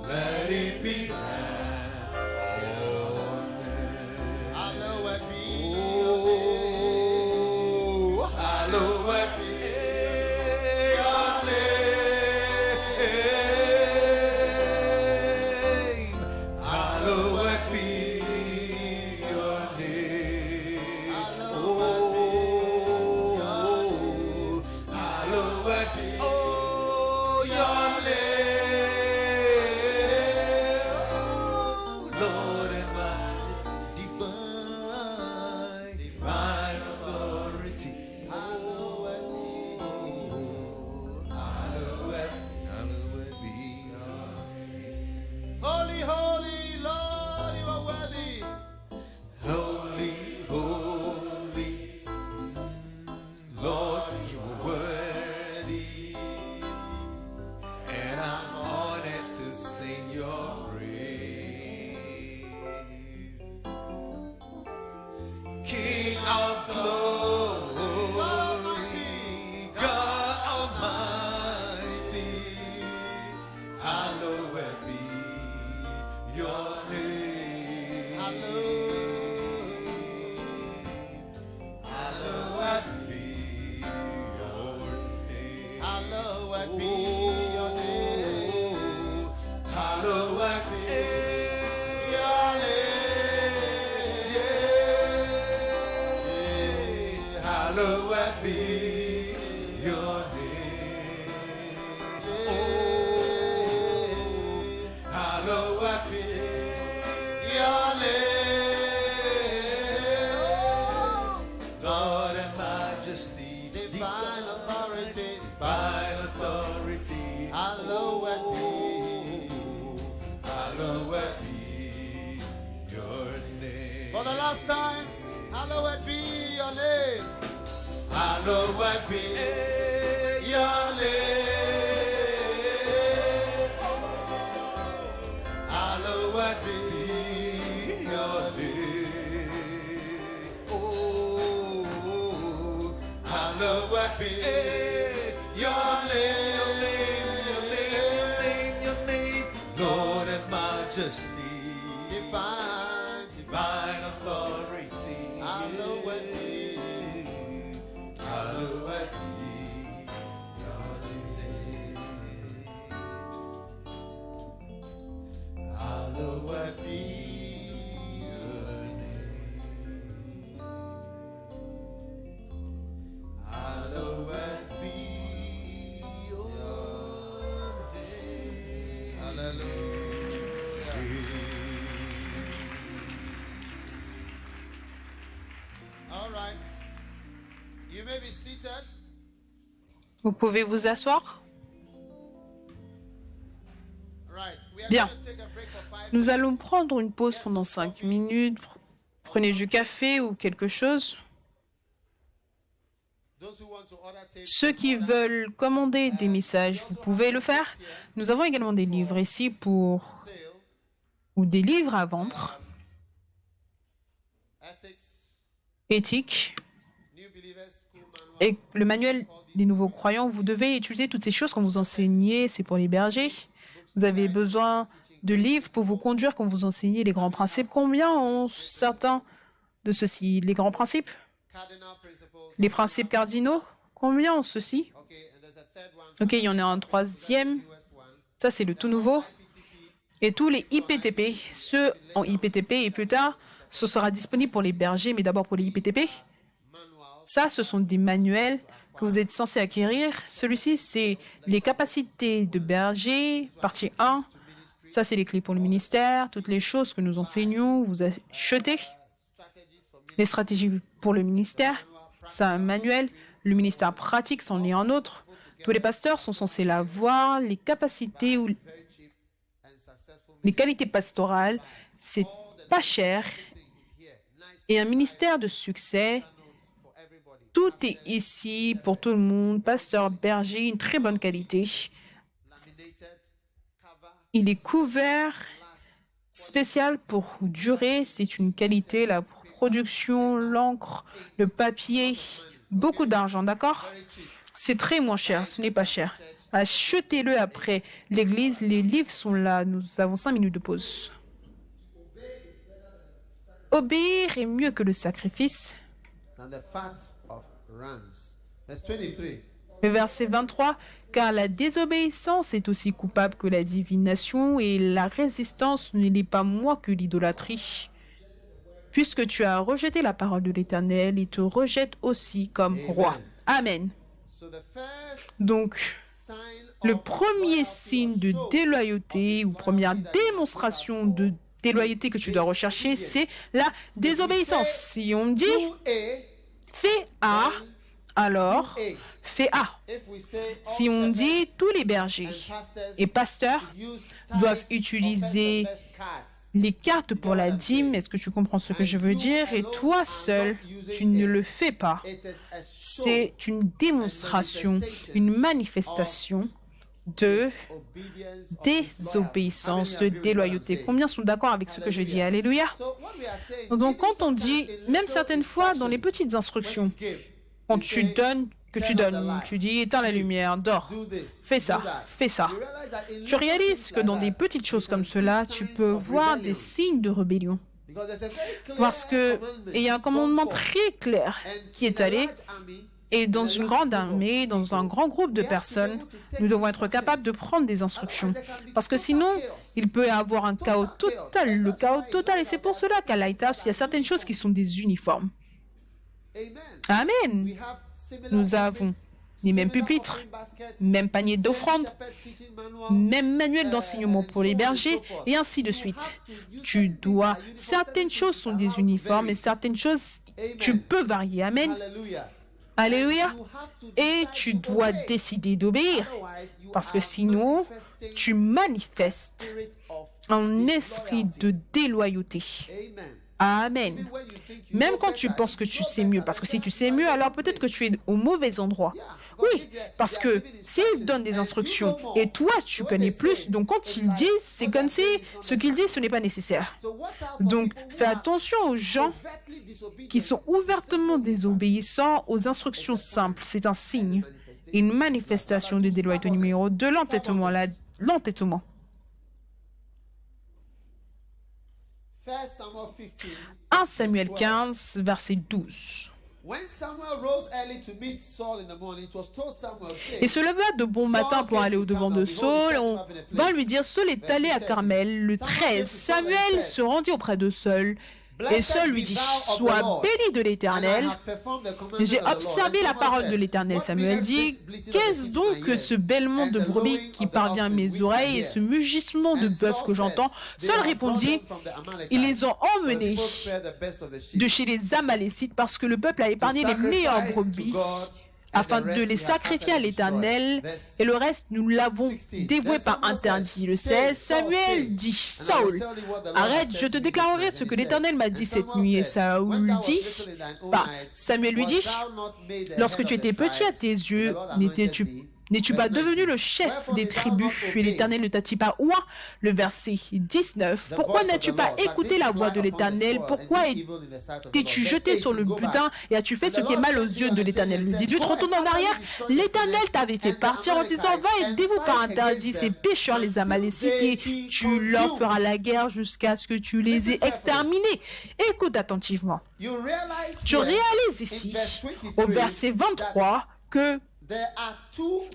Let it be done on earth. Hallowed be. Oh, hallowed be your name. Hallowed be your name. Oh, hallowed be your name. Lord and Majesty, divine authority. Hallowed be your name. Holy, holy, Lord, you are worthy. Holy, holy, Lord, you are worthy, and I'm honored to sing your praise. King of glory, God Almighty, hallowed be your name. Hallowed be your name. Hallowed be your name. Hallowed be your name. Yeah. Hallowed be your name. Oh, hallowed be your name. Lord and Majesty, Divine authority. divine authority. Hallowed be. Hallowed be your name. For the last time, hallowed be your name. Hallowed be your name. Hallowed be your name. Oh, hallowed be your name, your name, your name. Lord and Majesty, divine authority. Hallowed be. Hallowed be your name. Hallowed be your name. Hallowed be your name. Hallelujah. All right. You may be seated. Vous pouvez vous asseoir. Right. We are Bien. going to take a break for 5 Nous allons minutes. prendre une pause pendant 5 minutes. Prenez du café ou quelque chose. Those who want to order tapes, Ceux qui veulent commander des messages, vous pouvez le faire. Nous avons également des livres ici sale, ou des livres à vendre. ethics, Éthique new believers, school manual. et le manuel des nouveaux croyants. Vous devez utiliser toutes ces choses quand vous enseignez. C'est pour les bergers. Vous avez besoin de livres pour vous conduire quand vous enseignez les grands principes. Combien ont certains de ceux-ci? Les grands principes? Cardinal principles. Les principes cardinaux? Combien ont ceux-ci? Okay, and there's a third one. Ok, il y en a un troisième. Newest one. Ça, c'est le tout nouveau. Et tous les IPTP, ceux en IPTP et plus tard, ce sera disponible pour les bergers, mais d'abord pour les IPTP. Manual. Ça, ce sont des manuels que vous êtes censé acquérir. Celui-ci, c'est les capacités de berger, partie 1. Ça, c'est les clés pour le ministère, toutes les choses que nous enseignons, vous achetez. Les stratégies pour le ministère, c'est un manuel. Le ministère pratique, c'en est un autre. Tous les pasteurs sont censés l'avoir. Les capacités ou les qualités pastorales, c'est pas cher. Et un ministère de succès, tout est ici pour tout le monde. Pasteur, berger, une très bonne qualité. Il est couvert, spécial pour durer. C'est une qualité, la production, l'encre, le papier, beaucoup d'argent, d'accord? C'est très moins cher, ce n'est pas cher. Achetez-le après l'église, les livres sont là. Nous avons 5 minutes de pause. Obéir est mieux que le sacrifice. Le verset 23, car la désobéissance est aussi coupable que la divination et la résistance ne l'est pas moins que l'idolâtrie. Puisque tu as rejeté la parole de l'Éternel, il te rejette aussi comme roi. Amen. Donc, le premier signe de déloyauté ou première démonstration de déloyauté que tu dois rechercher, c'est la désobéissance. Si on dit fais A, alors fais A. Si on dit tous les bergers et pasteurs doivent utiliser les cartes pour la dîme, est-ce que tu comprends ce que je veux dire? Et toi seul, tu ne le fais pas. C'est une démonstration, une manifestation de désobéissance, de déloyauté. Combien sont d'accord avec ce que je dis? Alléluia. Donc quand on dit, même certaines fois dans les petites instructions, quand tu donnes, tu dis éteins la lumière, dors, fais ça, fais ça. Tu réalises que dans des petites choses comme cela, tu peux voir des signes de rébellion. Parce qu'il y a un commandement très clair qui est allé, et dans une grande armée, dans un grand groupe de personnes, nous devons être capables de prendre des instructions. Parce que sinon, il peut y avoir un chaos total, le chaos total. Et c'est pour cela qu'à Lighthouse, il y a certaines choses qui sont des uniformes. Amen. Nous avons les mêmes pupitres, même panier d'offrandes, même manuel d'enseignement pour les bergers, et ainsi de suite. Certaines choses sont des uniformes et certaines choses, tu peux varier. Amen. Alléluia. Et tu dois décider d'obéir, parce que sinon, tu manifestes un esprit de déloyauté. Amen. Même quand tu penses que tu sais mieux, parce que si tu sais mieux, alors peut-être que tu es au mauvais endroit. Oui, parce que s'ils donnent des instructions et toi, tu connais plus, donc quand ils disent, c'est comme si ce qu'ils disent, ce n'est pas nécessaire. Donc, fais attention aux gens qui sont ouvertement désobéissants aux instructions simples. C'est un signe, une manifestation de déloyauté. Numéro 2, l'entêtement. L'entêtement. 1 Samuel 15, verset 12. Et se leva de bon matin pour aller au-devant de Saul. On va lui dire, Saul est allé à Carmel. Le 13, Samuel se rendit auprès de Saul. Et Saul lui dit, sois béni de l'Éternel. J'ai observé la parole de l'Éternel. Samuel dit, qu'est-ce donc que ce bêlement de brebis qui parvient à mes oreilles et ce mugissement de bœuf que j'entends? Saul répondit, ils les ont emmenés de chez les Amalécites parce que le peuple a épargné les meilleures brebis afin de les sacrifier à l'Éternel, et le reste, nous l'avons dévoué par interdit. Le 16, Samuel dit, Saul, arrête, je te déclarerai ce que l'Éternel m'a dit cette nuit. Et Saul dit, Samuel lui dit, lorsque tu étais petit à tes yeux, n'es-tu pas devenu le chef des tribus et l'Éternel ne t'a-t-il pas oint? Le verset 19. Pourquoi n'as-tu pas écouté la voix de l'Éternel? Pourquoi t'es-tu jeté sur le butin et as-tu fait ce qui est mal aux yeux de l'Éternel? Le 18. Retourne en arrière. L'Éternel t'avait fait partir en disant, va et dévoue par interdit ces pécheurs, les Amalécites, et tu leur feras la guerre jusqu'à ce que tu les aies exterminés. Écoute attentivement. Tu réalises ici, au verset 23, que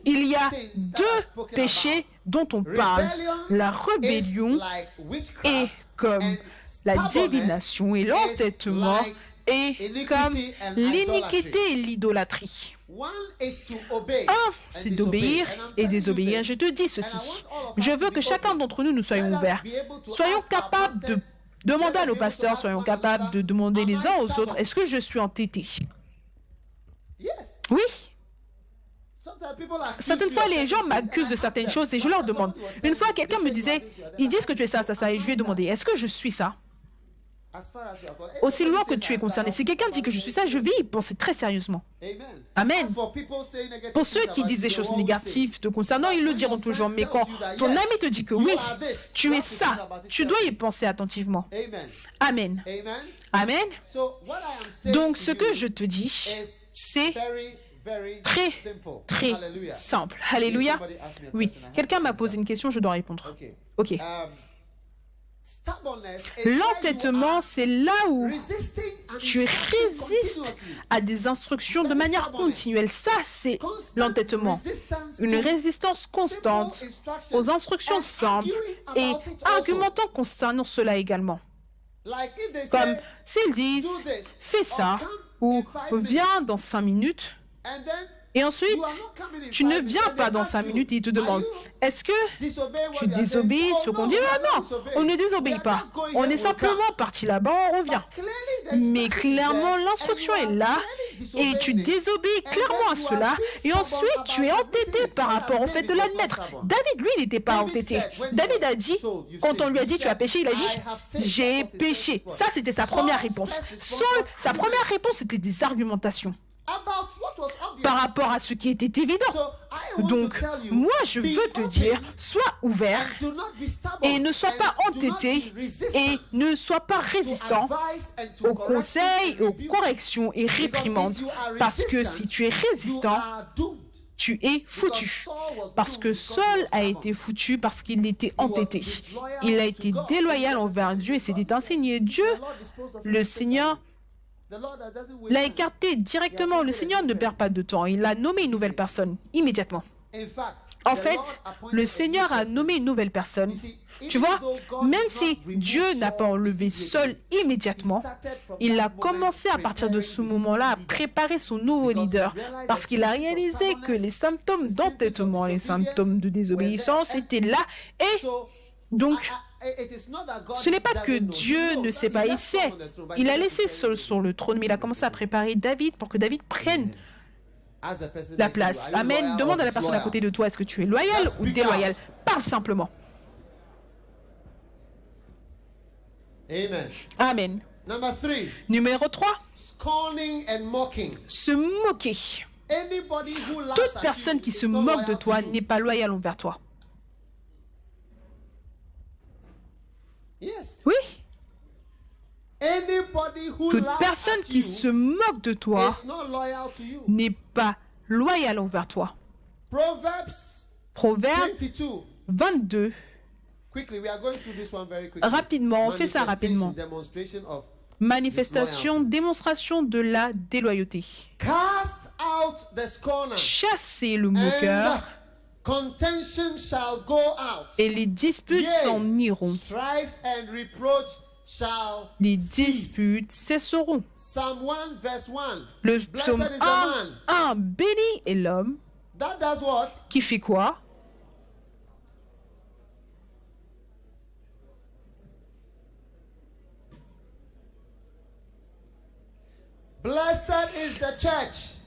il y a 2 péchés dont on parle. La rébellion est comme la divination et l'entêtement est comme l'iniquité et l'idolâtrie. Un, c'est d'obéir et désobéir. Je te dis ceci. Je veux que chacun d'entre nous soyons ouverts. Soyons capables de demander à nos pasteurs, soyons capables de demander les uns aux autres, est-ce que je suis entêté? Oui. Certaines fois, les gens m'accusent de certaines choses et je leur demande. Une fois, quelqu'un me disait, ils disent que tu es ça, ça, ça, et je lui ai demandé, est-ce que je suis ça? Aussi loin que tu es concerné. Si quelqu'un dit que je suis ça, je vais y penser très sérieusement. Amen. Pour ceux qui disent des choses négatives te concernant, ils le diront toujours. Mais quand ton ami te dit que oui, tu es ça, tu dois y penser attentivement. Amen. Amen. Donc, ce que je te dis, c'est très, très simple. Alléluia. Oui. Quelqu'un m'a posé une question, je dois répondre. Ok. L'entêtement, c'est là où tu résistes à des instructions de manière continuelle. Ça, c'est l'entêtement. Une résistance constante aux instructions simples et argumentant concernant cela également. Comme s'ils disent, fais ça ou viens dans 5 minutes. Et ensuite, tu ne viens pas dans 5 minutes et ils te demandent, est-ce que tu désobéis ce qu'on dit? Ah non, on ne désobéit pas. On est simplement parti là-bas, on revient. Mais clairement, l'instruction est là et tu désobéis clairement à cela. Et ensuite, tu es entêté par rapport au fait de l'admettre. David, lui, il n'était pas entêté. David a dit, quand on lui a dit, tu as péché, il a dit, j'ai péché. Ça, c'était sa première réponse. Saul, sa première réponse, c'était des argumentations par rapport à ce qui était évident. Donc, moi, je veux te dire, sois ouvert et ne sois pas entêté et ne sois pas résistant aux conseils, aux corrections et réprimandes. Parce que si tu es résistant, tu es foutu. Parce que Saul a été foutu parce qu'il était entêté. Il a été déloyal envers Dieu et s'était enseigné. Dieu, le Seigneur, l'a écarté directement. Le Seigneur ne perd pas de temps. Il a nommé une nouvelle personne immédiatement. En fait, le Seigneur a nommé une nouvelle personne. Tu vois, même si Dieu n'a pas enlevé Saul immédiatement, il a commencé à partir de ce moment-là à préparer son nouveau leader parce qu'il a réalisé que les symptômes d'entêtement, les symptômes de désobéissance étaient là et donc ce n'est pas que Dieu ne sait pas, il sait. Il a laissé Saul sur le trône, mais il a commencé à préparer David pour que David prenne la place. Amen. Demande à la personne à côté de toi, est-ce que tu es loyal ou déloyal? Parle simplement. Amen. Numéro 3. Se moquer. Toute personne qui se moque de toi n'est pas loyale envers toi. Oui. Toute personne qui se moque de toi n'est pas loyale envers toi. Proverbe 22. Rapidement, on fait ça rapidement. Manifestation, démonstration de la déloyauté. Chassez le moqueur et les disputes s'en iront. Les disputes cesseront. Le psaume 1, béni est l'homme qui fait quoi?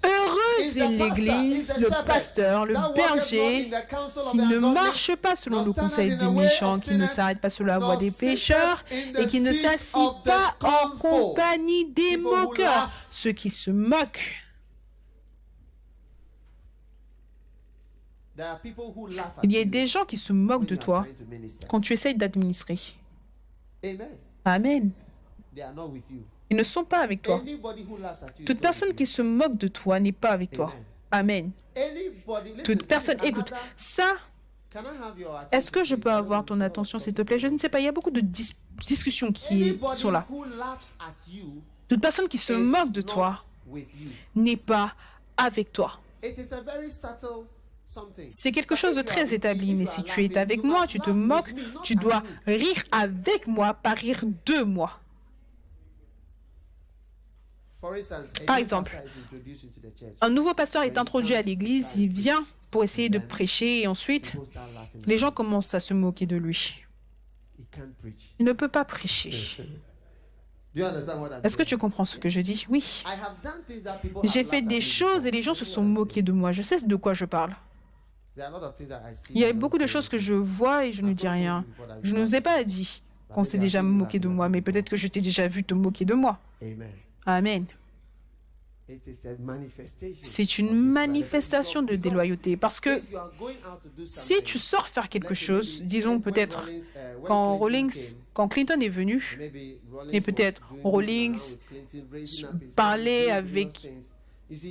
Heureuse est l'Église, le pasteur, le berger, qui ne marche pas selon le conseil des méchants, qui ne s'arrête pas sur la voie des pécheurs et qui ne s'assit pas en compagnie des moqueurs, ceux qui se moquent. Il y a des gens qui se moquent de toi quand tu essayes d'administrer. Amen. Ils ne sont pas avec toi. Toute personne qui se moque de toi n'est pas avec toi. Amen. Toute personne, écoute, ça, est-ce que je peux avoir ton attention, s'il te plaît? Je ne sais pas, il y a beaucoup de discussions qui sont là. Toute personne qui se moque de toi n'est pas avec toi. C'est quelque chose de très établi, mais si tu es avec moi, tu te moques, tu dois rire avec moi, pas rire de moi. Par exemple, un nouveau pasteur est introduit à l'église, il vient pour essayer de prêcher et ensuite, les gens commencent à se moquer de lui. Il ne peut pas prêcher. Est-ce que tu comprends ce que je dis? Oui. J'ai fait des choses et les gens se sont moqués de moi. Je sais de quoi je parle. Il y a beaucoup de choses que je vois et je ne dis rien. Je ne vous ai pas dit qu'on s'est déjà moqué de moi, mais peut-être que je t'ai déjà vu te moquer de moi. Amen. C'est une manifestation de déloyauté parce que si tu sors faire quelque chose, disons peut-être quand Clinton est venu, et peut-être Rawlings parlait avec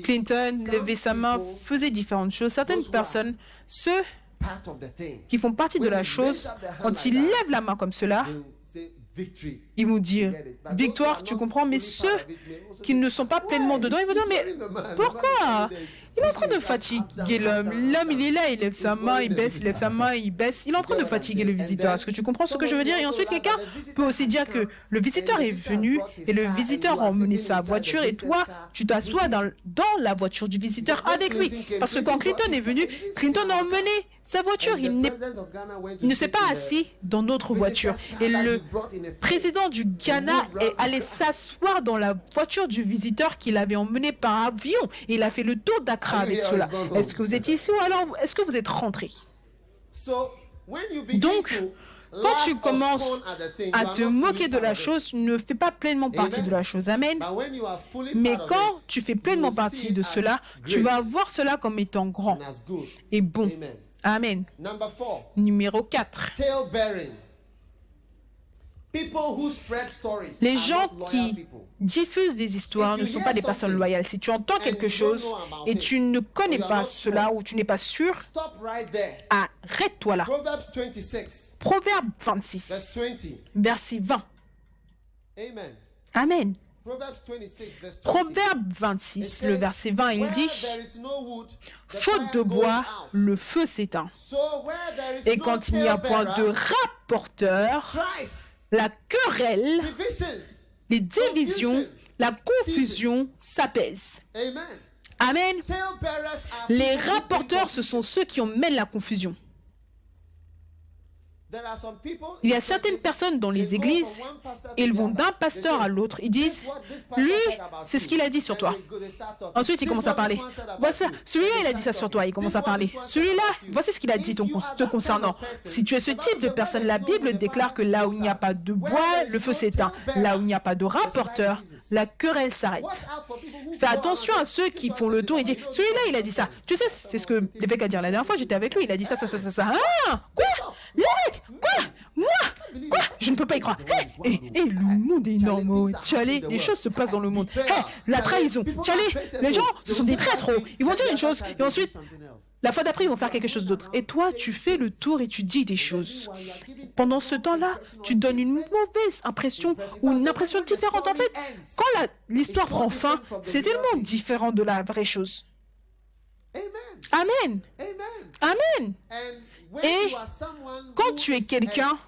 Clinton, levait sa main, faisait différentes choses. Certaines personnes, ceux qui font partie de la chose, quand ils lèvent la main comme cela, ils vont dire victoire, tu comprends, mais ceux qui ne sont pas pleinement dedans, ils vont dire mais pourquoi? Il est en train de fatiguer l'homme. L'homme, il est là, il lève sa main, il baisse, il lève sa main, il baisse. Il est en train de fatiguer le visiteur. Est-ce que tu comprends ce que je veux dire? Et ensuite, quelqu'un peut aussi dire que le visiteur est venu et le visiteur a emmené sa voiture et toi, tu t'assois dans la voiture du visiteur avec lui. Parce que quand Clinton est venu, Clinton a emmené sa voiture. Il ne s'est pas assis dans notre voiture. Et le président du Ghana est allé s'asseoir dans la voiture du visiteur qu'il avait emmené par avion. Et il a fait le tour d'Accra avec cela. Est-ce que vous étiez ici ou alors est-ce que vous êtes rentré? Donc, quand tu commences à te moquer de la chose, tu ne fais pas pleinement partie de la chose. Amen. Mais quand tu fais pleinement partie de cela, tu vas voir cela comme étant grand et bon. Amen. Numéro 4. Les gens qui diffusent des histoires ne sont pas des personnes loyales. Si tu entends quelque chose et tu ne connais pas cela ou tu n'es pas sûr, arrête-toi là. Proverbe 26, verset 20. Amen. Proverbe 26, le verset 20, il dit « Faute de bois, le feu s'éteint. Et quand il n'y a point de rapporteur, la querelle, les divisions, la confusion s'apaise. » Amen. Les rapporteurs, ce sont ceux qui emmènent la confusion. Il y a certaines personnes dans les églises, ils vont d'un pasteur à l'autre, ils disent, lui, c'est ce qu'il a dit sur toi. Ensuite, il commence à parler. Voici, celui-là, il a dit ça sur toi, il commence à parler. Celui-là, voici ce qu'il a dit te concernant. Si tu es ce type de personne, la Bible déclare que là où il n'y a pas de bois, le feu s'éteint. Là où il n'y a pas de rapporteur, la querelle s'arrête. Fais attention à ceux qui font le tour et disent, celui-là, il a dit ça. Tu sais, c'est ce que l'évêque a dit la dernière fois, j'étais avec lui, il a dit ça. Ah, quoi? L'évêque? Quoi? Moi? Quoi? Je ne peux pas y croire. Le monde est énorme. Tchalé, les choses se passent dans le monde. La trahison. Tchalé, les gens, ce sont des traîtres. Ils vont dire une chose et ensuite, la fois d'après, ils vont faire quelque chose d'autre. Et toi, tu fais le tour et tu dis des choses. Pendant ce temps-là, tu donnes une mauvaise impression ou une impression différente. En fait, quand l'histoire prend fin, c'est tellement différent de la vraie chose. Amen. Amen. Et quand tu es quelqu'un,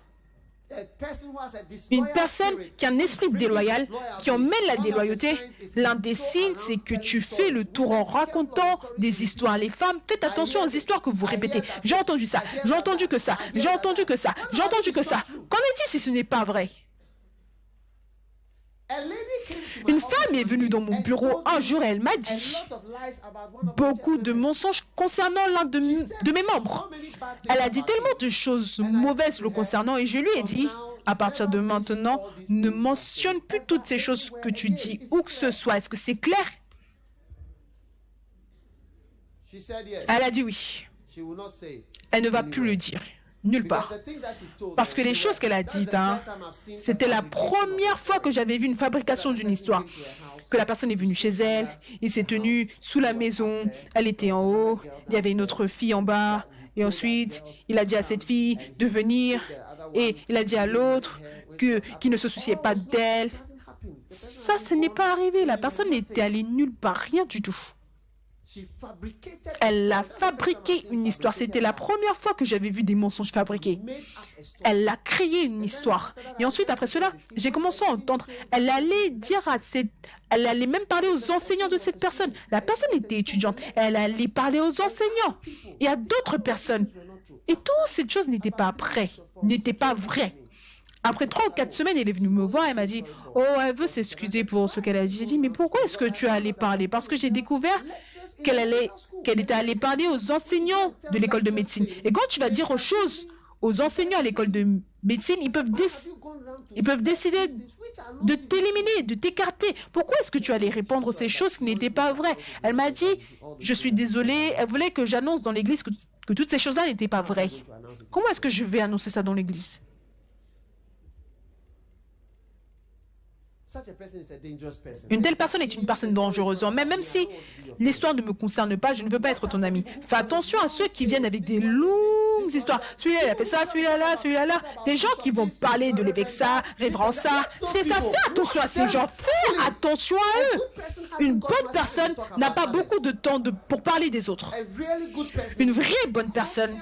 une personne qui a un esprit déloyal, qui emmène la déloyauté, l'un des signes, c'est que tu fais le tour en racontant des histoires. Les femmes, faites attention aux histoires que vous répétez. J'ai entendu ça, j'ai entendu que ça, j'ai entendu que ça, j'ai entendu que ça. Qu'en est-il si ce n'est pas vrai? Une femme est venue dans mon bureau un jour et elle m'a dit beaucoup de mensonges concernant l'un de mes membres. Elle a dit tellement de choses mauvaises le concernant et je lui ai dit, à partir de maintenant, ne mentionne plus toutes ces choses que tu dis où que ce soit. Est-ce que c'est clair? Elle a dit oui. Elle ne va plus le dire. Nulle part. Parce que les choses qu'elle a dites, c'était la première fois que j'avais vu une fabrication d'une histoire. Que la personne est venue chez elle, il s'est tenu sous la maison, elle était en haut, il y avait une autre fille en bas, et ensuite, il a dit à cette fille de venir, et il a dit à l'autre qu'il ne se souciait pas d'elle. Ça, ce n'est pas arrivé. La personne n'était allée nulle part, rien du tout. Elle a fabriqué une histoire. C'était la première fois que j'avais vu des mensonges fabriqués. Elle a créé une histoire. Et ensuite, après cela, j'ai commencé à entendre. Elle allait elle allait même parler aux enseignants de cette personne. La personne était étudiante. Elle allait parler aux enseignants et à d'autres personnes. Et toutes ces choses n'étaient pas vraies. Après 3 ou 4 semaines, elle est venue me voir et m'a dit « Oh, elle veut s'excuser pour ce qu'elle a dit. » J'ai dit « Mais pourquoi est-ce que tu es allé parler ?» Parce que j'ai découvert qu'elle était allée parler aux enseignants de l'école de médecine. Et quand tu vas dire aux enseignants à l'école de médecine, ils peuvent décider de t'éliminer, de t'écarter. Pourquoi est-ce que tu allais répondre ces choses qui n'étaient pas vraies? Elle m'a dit « Je suis désolée. » Elle voulait que j'annonce dans l'église que toutes ces choses-là n'étaient pas vraies. Comment est-ce que je vais annoncer ça dans l'église? Une telle personne est une personne dangereuse. Même si l'histoire ne me concerne pas, je ne veux pas être ton ami. Fais attention à ceux qui viennent avec des longues histoires. Celui-là, il a fait ça, celui-là, là, celui-là, là. Des gens qui vont parler de l'évêque ça, révérend ça. C'est ça. Fais attention à ces gens. Fais attention à eux. Une bonne personne n'a pas beaucoup de temps pour parler des autres. Une vraie bonne personne,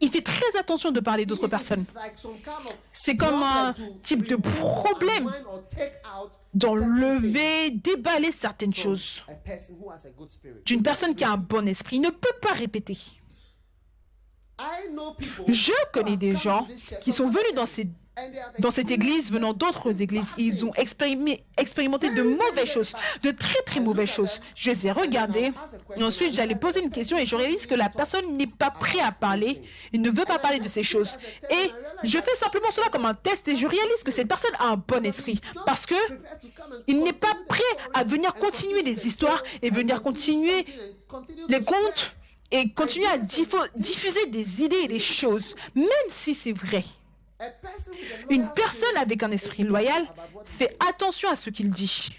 il fait très attention de parler d'autres personnes. C'est comme un type de problème d'enlever, déballer certaines choses d'une personne qui a un bon esprit. Il ne peut pas répéter. Je connais des gens qui sont venus dans cette église venant d'autres églises. Ils ont expérimenté de mauvaises choses, de très très mauvaises choses. Je les ai regardés et ensuite j'allais poser une question et je réalise que la personne n'est pas prête à parler. Il ne veut pas parler de ces choses. Et je fais simplement cela comme un test et je réalise que cette personne a un bon esprit parce que il n'est pas prêt à venir continuer les histoires et venir continuer les contes et continuer à diffuser des idées et des choses, même si c'est vrai. Une personne avec un esprit loyal fait attention à ce qu'il dit.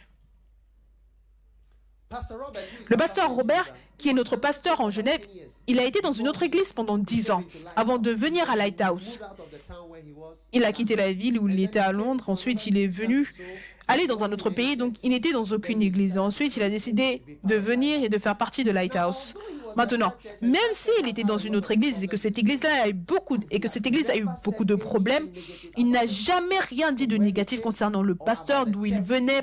Le pasteur Robert, qui est notre pasteur en Genève, il a été dans une autre église pendant 10 ans avant de venir à Lighthouse. Il a quitté la ville où il était à Londres. Ensuite, il est venu aller dans un autre pays, donc il n'était dans aucune église. Ensuite, il a décidé de venir et de faire partie de Lighthouse. Maintenant, même s'il était dans une autre église et que cette église-là a eu beaucoup de problèmes, il n'a jamais rien dit de négatif concernant le pasteur d'où il venait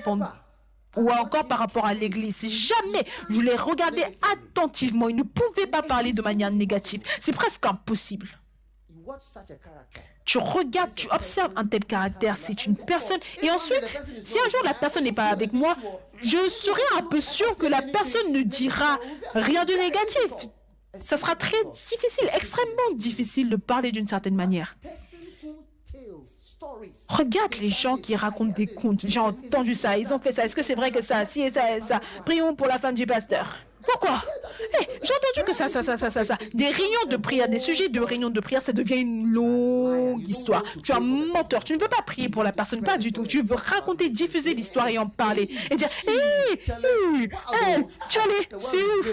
ou encore par rapport à l'église. Jamais. Je l'ai regardé attentivement. Il ne pouvait pas parler de manière négative. C'est presque impossible. Tu regardes, tu observes un tel caractère, c'est une personne. Et ensuite, si un jour la personne n'est pas avec moi, je serai un peu sûr que la personne ne dira rien de négatif. Ça sera très difficile, extrêmement difficile de parler d'une certaine manière. Regarde les gens qui racontent des contes. J'ai entendu ça, ils ont fait ça. Est-ce que c'est vrai que ça, si et ça et ça? Prions pour la femme du pasteur. Pourquoi? J'ai entendu que ça. Des réunions de prière, des sujets de réunions de prière, ça devient une longue histoire. Tu es un menteur, tu ne veux pas prier pour la personne, pas du tout. Tu veux raconter, diffuser l'histoire et en parler. Et dire, tu allais, c'est ouf.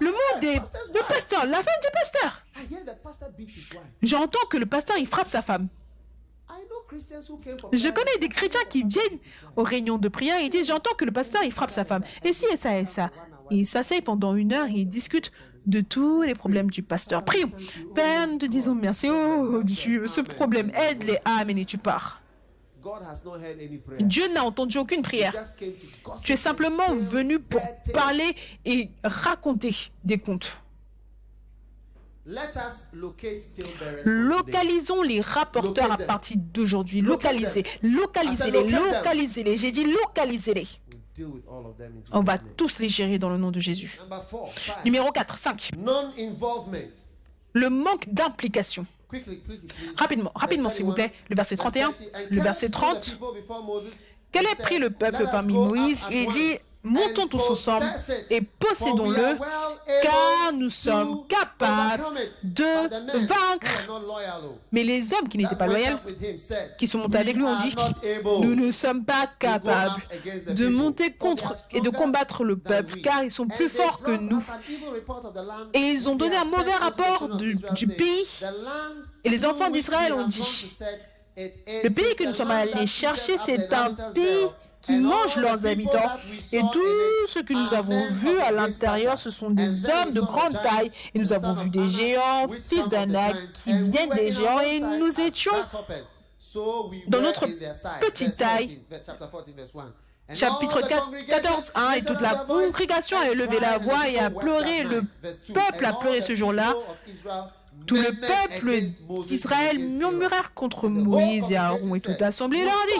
Le pasteur, la femme du pasteur. J'entends que le pasteur, il frappe sa femme. Je connais des chrétiens qui viennent aux réunions de prière et disent, j'entends que le pasteur, il frappe sa femme. Et si et ça et ça. Ils s'asseyent pendant 1 heure et ils discutent de tous les problèmes du pasteur. Prions. Père, nous te disons merci. Oh Dieu, ce problème, aide-les. Amen. Et tu pars. Dieu n'a entendu aucune prière. Tu es simplement venu pour parler et raconter des contes. Localisons les rapporteurs à partir d'aujourd'hui. Localisez-les. J'ai dit localisez-les. On va tous les gérer dans le nom de Jésus. Numéro 5. Le manque d'implication. Rapidement s'il vous plaît. Le verset 31, le verset 30. Quel est pris le peuple parmi Moïse? Il dit, montons tous ensemble et possédons-le, car nous sommes capables de vaincre. Mais les hommes qui n'étaient pas loyaux, qui sont montés avec lui, ont dit, nous ne sommes pas capables de monter contre et de combattre le peuple, car ils sont plus forts que nous. Et ils ont donné un mauvais rapport du pays. Et les enfants d'Israël ont dit, le pays que nous sommes allés chercher, c'est un pays qui mangent leurs habitants. Et tout ce que nous avons vu à l'intérieur, ce sont des hommes de grande taille. Et nous avons vu des géants, fils d'Anak, qui viennent des géants, et nous étions dans notre petite taille. Chapitre 14, 1, et toute la congrégation a élevé la voix et a pleuré. Le peuple a pleuré ce jour-là. Tout le peuple d'Israël murmurèrent contre Moïse et Aaron, et toute l'assemblée leur dit: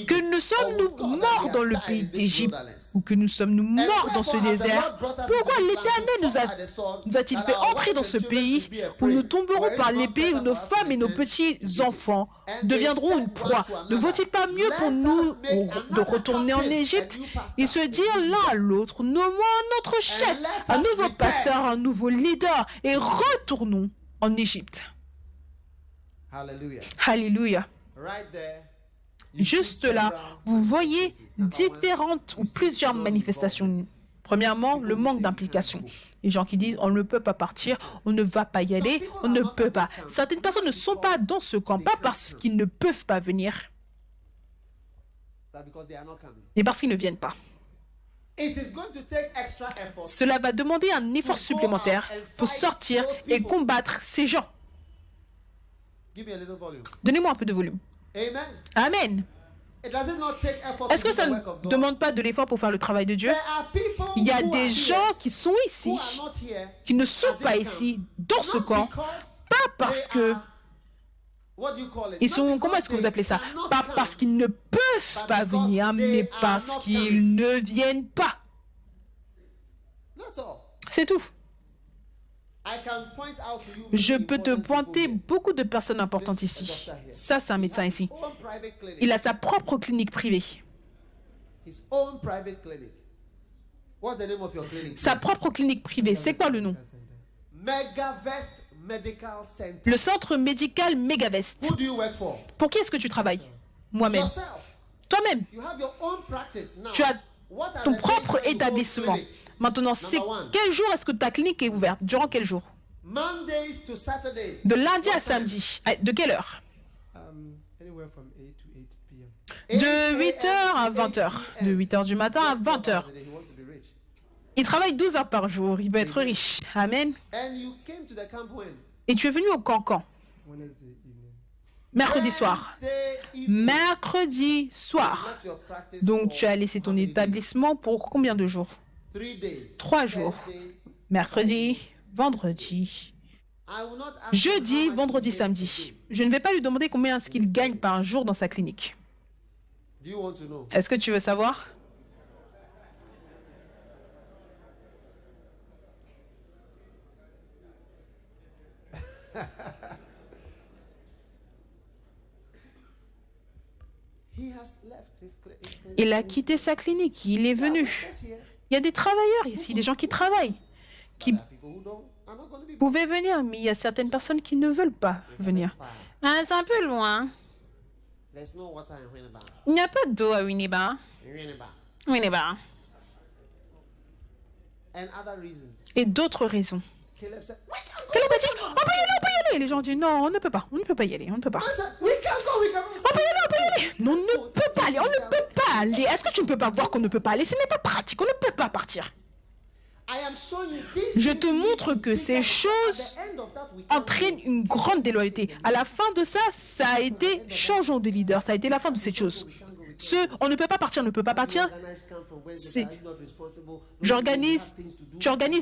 que nous sommes-nous morts dans le pays d'Égypte, ou que nous sommes-nous morts dans ce désert? Pourquoi l'Éternel nous a-t-il fait entrer dans ce pays où nous tomberons par l'épée, où nos femmes et nos petits-enfants deviendront une proie? Ne vaut-il pas mieux pour nous de retourner en Égypte? Ils se dirent l'un à l'autre: nommons un autre chef, un nouveau pasteur, un nouveau leader, et retournons en Égypte. Alléluia. Juste là, vous voyez différentes ou plusieurs manifestations. Premièrement, le manque d'implication. Les gens qui disent: on ne peut pas partir, on ne va pas y aller, on ne peut pas. Certaines personnes ne sont pas dans ce camp, pas parce qu'ils ne peuvent pas venir, mais parce qu'ils ne viennent pas. Cela va demander un effort supplémentaire pour sortir et combattre ces gens. Donnez-moi un peu de volume. Amen. Est-ce que ça ne demande pas de l'effort pour faire le travail de Dieu? Il y a des gens qui sont ici, qui ne sont pas ici, dans ce camp, pas parce que ils sont, comment est-ce que vous appelez ça? Pas parce qu'ils ne peuvent pas venir, mais parce qu'ils ne viennent pas. C'est tout. Je peux te pointer beaucoup de personnes importantes ici. Ça, c'est un médecin ici. Il a sa propre clinique privée. Sa propre clinique privée. C'est quoi le nom? Le centre médical Megavest. Pour qui est-ce que tu travailles? Moi-même. Toi-même. Tu as ton propre établissement. Maintenant, c'est quel jour est-ce que ta clinique est ouverte? Durant quel jour? De lundi à samedi. De quelle heure? De 8h à 20h. De 8h du matin à 20h. Il travaille 12 heures par jour. Il va être riche. Amen. Et tu es venu au camp. Mercredi soir. Mercredi soir. Donc tu as laissé ton établissement pour combien de jours? 3 jours. Mercredi, vendredi, jeudi, vendredi, samedi. Je ne vais pas lui demander combien est-ce qu'il gagne par jour dans sa clinique. Est-ce que tu veux savoir? Il a quitté sa clinique, il est venu. Il y a des travailleurs ici, des gens qui travaillent, qui pouvaient venir, mais il y a certaines personnes qui ne veulent pas venir. Ah, c'est un peu loin. Il n'y a pas d'eau à Winneba. Winneba. Et d'autres raisons. Caleb a dit, on peut y aller, on peut y aller. Les gens disent, non, on ne peut pas y aller, on ne peut pas. On peut y aller, on peut y aller. Non, on ne peut pas aller, on ne peut pas aller. Est-ce que tu ne peux pas voir qu'on ne peut pas aller? Ce n'est pas pratique, on ne peut pas partir. Je te montre que ces choses entraînent une grande déloyauté. À la fin de ça, ça a été changeons de leader, ça a été la fin de cette chose. On ne peut pas partir, on ne peut pas partir. Tu organises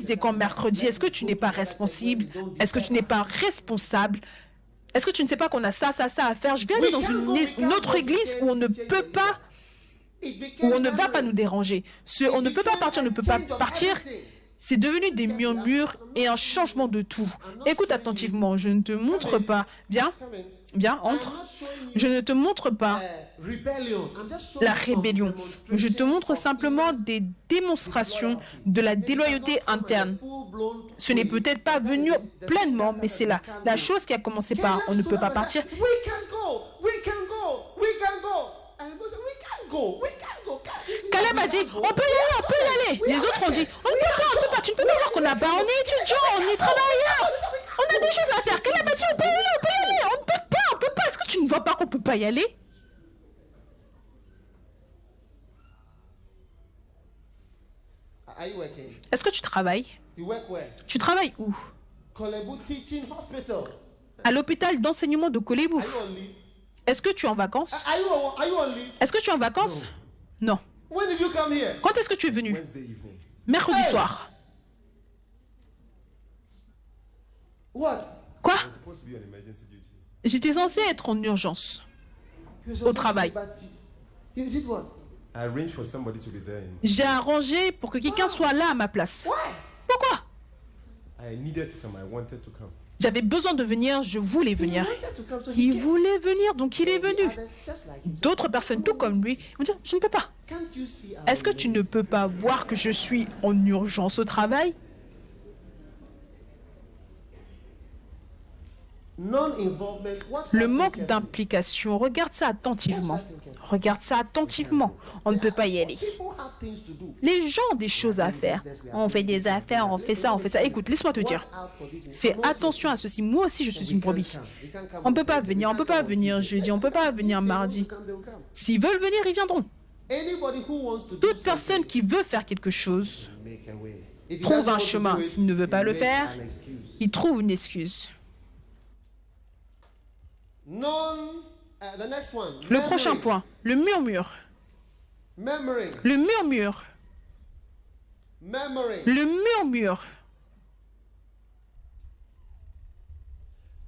des camps mercredi. Est-ce que tu n'es pas responsable? Est-ce que tu n'es pas responsable? Est-ce que tu ne sais pas qu'on a ça à faire? Je viens aller dans une autre église où on ne peut pas, où on ne va pas nous déranger. On ne peut pas partir, on ne peut pas partir. C'est devenu des murmures et un changement de tout. Écoute attentivement, je ne te montre pas. Viens, entre. Je ne te montre pas la rébellion. Je te montre simplement des démonstrations de la déloyauté interne. Ce n'est peut-être pas venu pleinement, mais c'est là. La chose qui a commencé par on ne peut pas partir. Caleb a dit, on peut y aller. Les autres ont dit, on ne peut pas, tu ne peux pas voir qu'on a pas, on est étudiants, on est travailleurs, on a des choses à faire. Caleb a dit, on peut y aller, on ne peut pas, Est-ce que tu ne vois pas qu'on ne peut pas y aller? Are you working? Est-ce que tu travailles? You work where? Tu travailles où? Kolebu Teaching Hospital. À l'hôpital d'enseignement de Kolebu. Are you on leave? Est-ce que tu es en vacances? Are you on leave? Est-ce que tu es en vacances? Non. When did you come here? Quand est-ce que tu es venu? Wednesday evening. Mercredi Hey! soir. What? Quoi? I'm supposed to be on emergency duty. J'étais censée être en urgence. Au travail. You did what? I arranged for somebody to be there. J'ai arrangé pour que quelqu'un soit là à ma place. Why? Pourquoi? I needed to come. I wanted to come. J'avais besoin de venir, je voulais He venir. wanted to come, so he Il came. voulait venir, donc il est The venu. others just like him. D'autres personnes, tout comme lui, vont dire, je ne peux pas. Can't you see our Est-ce que tu ne peux pas voir que je suis en urgence au travail? non-involvement? What's Le that manque thinking? d'implication, regarde ça attentivement. Regarde ça attentivement. On ne peut pas y aller. People have things to do. Les gens ont des choses à faire. On fait des affaires, on fait ça, on fait ça. Écoute, laisse-moi te dire. Watch out for this. Fais attention à ceci. Moi aussi, je suis une brebis. On ne peut pas venir, on ne peut pas venir jeudi, on ne peut pas venir mardi. S'ils veulent venir, ils viendront. Anybody who wants to do Toute personne qui veut faire quelque chose something, make a way. If he trouve doesn't un want to chemin. do it, S'il ne veut pas he le makes faire, an excuse. il trouve une excuse. The next one. Le prochain point, le murmure. Memory. Le murmure. Memory. Le murmure.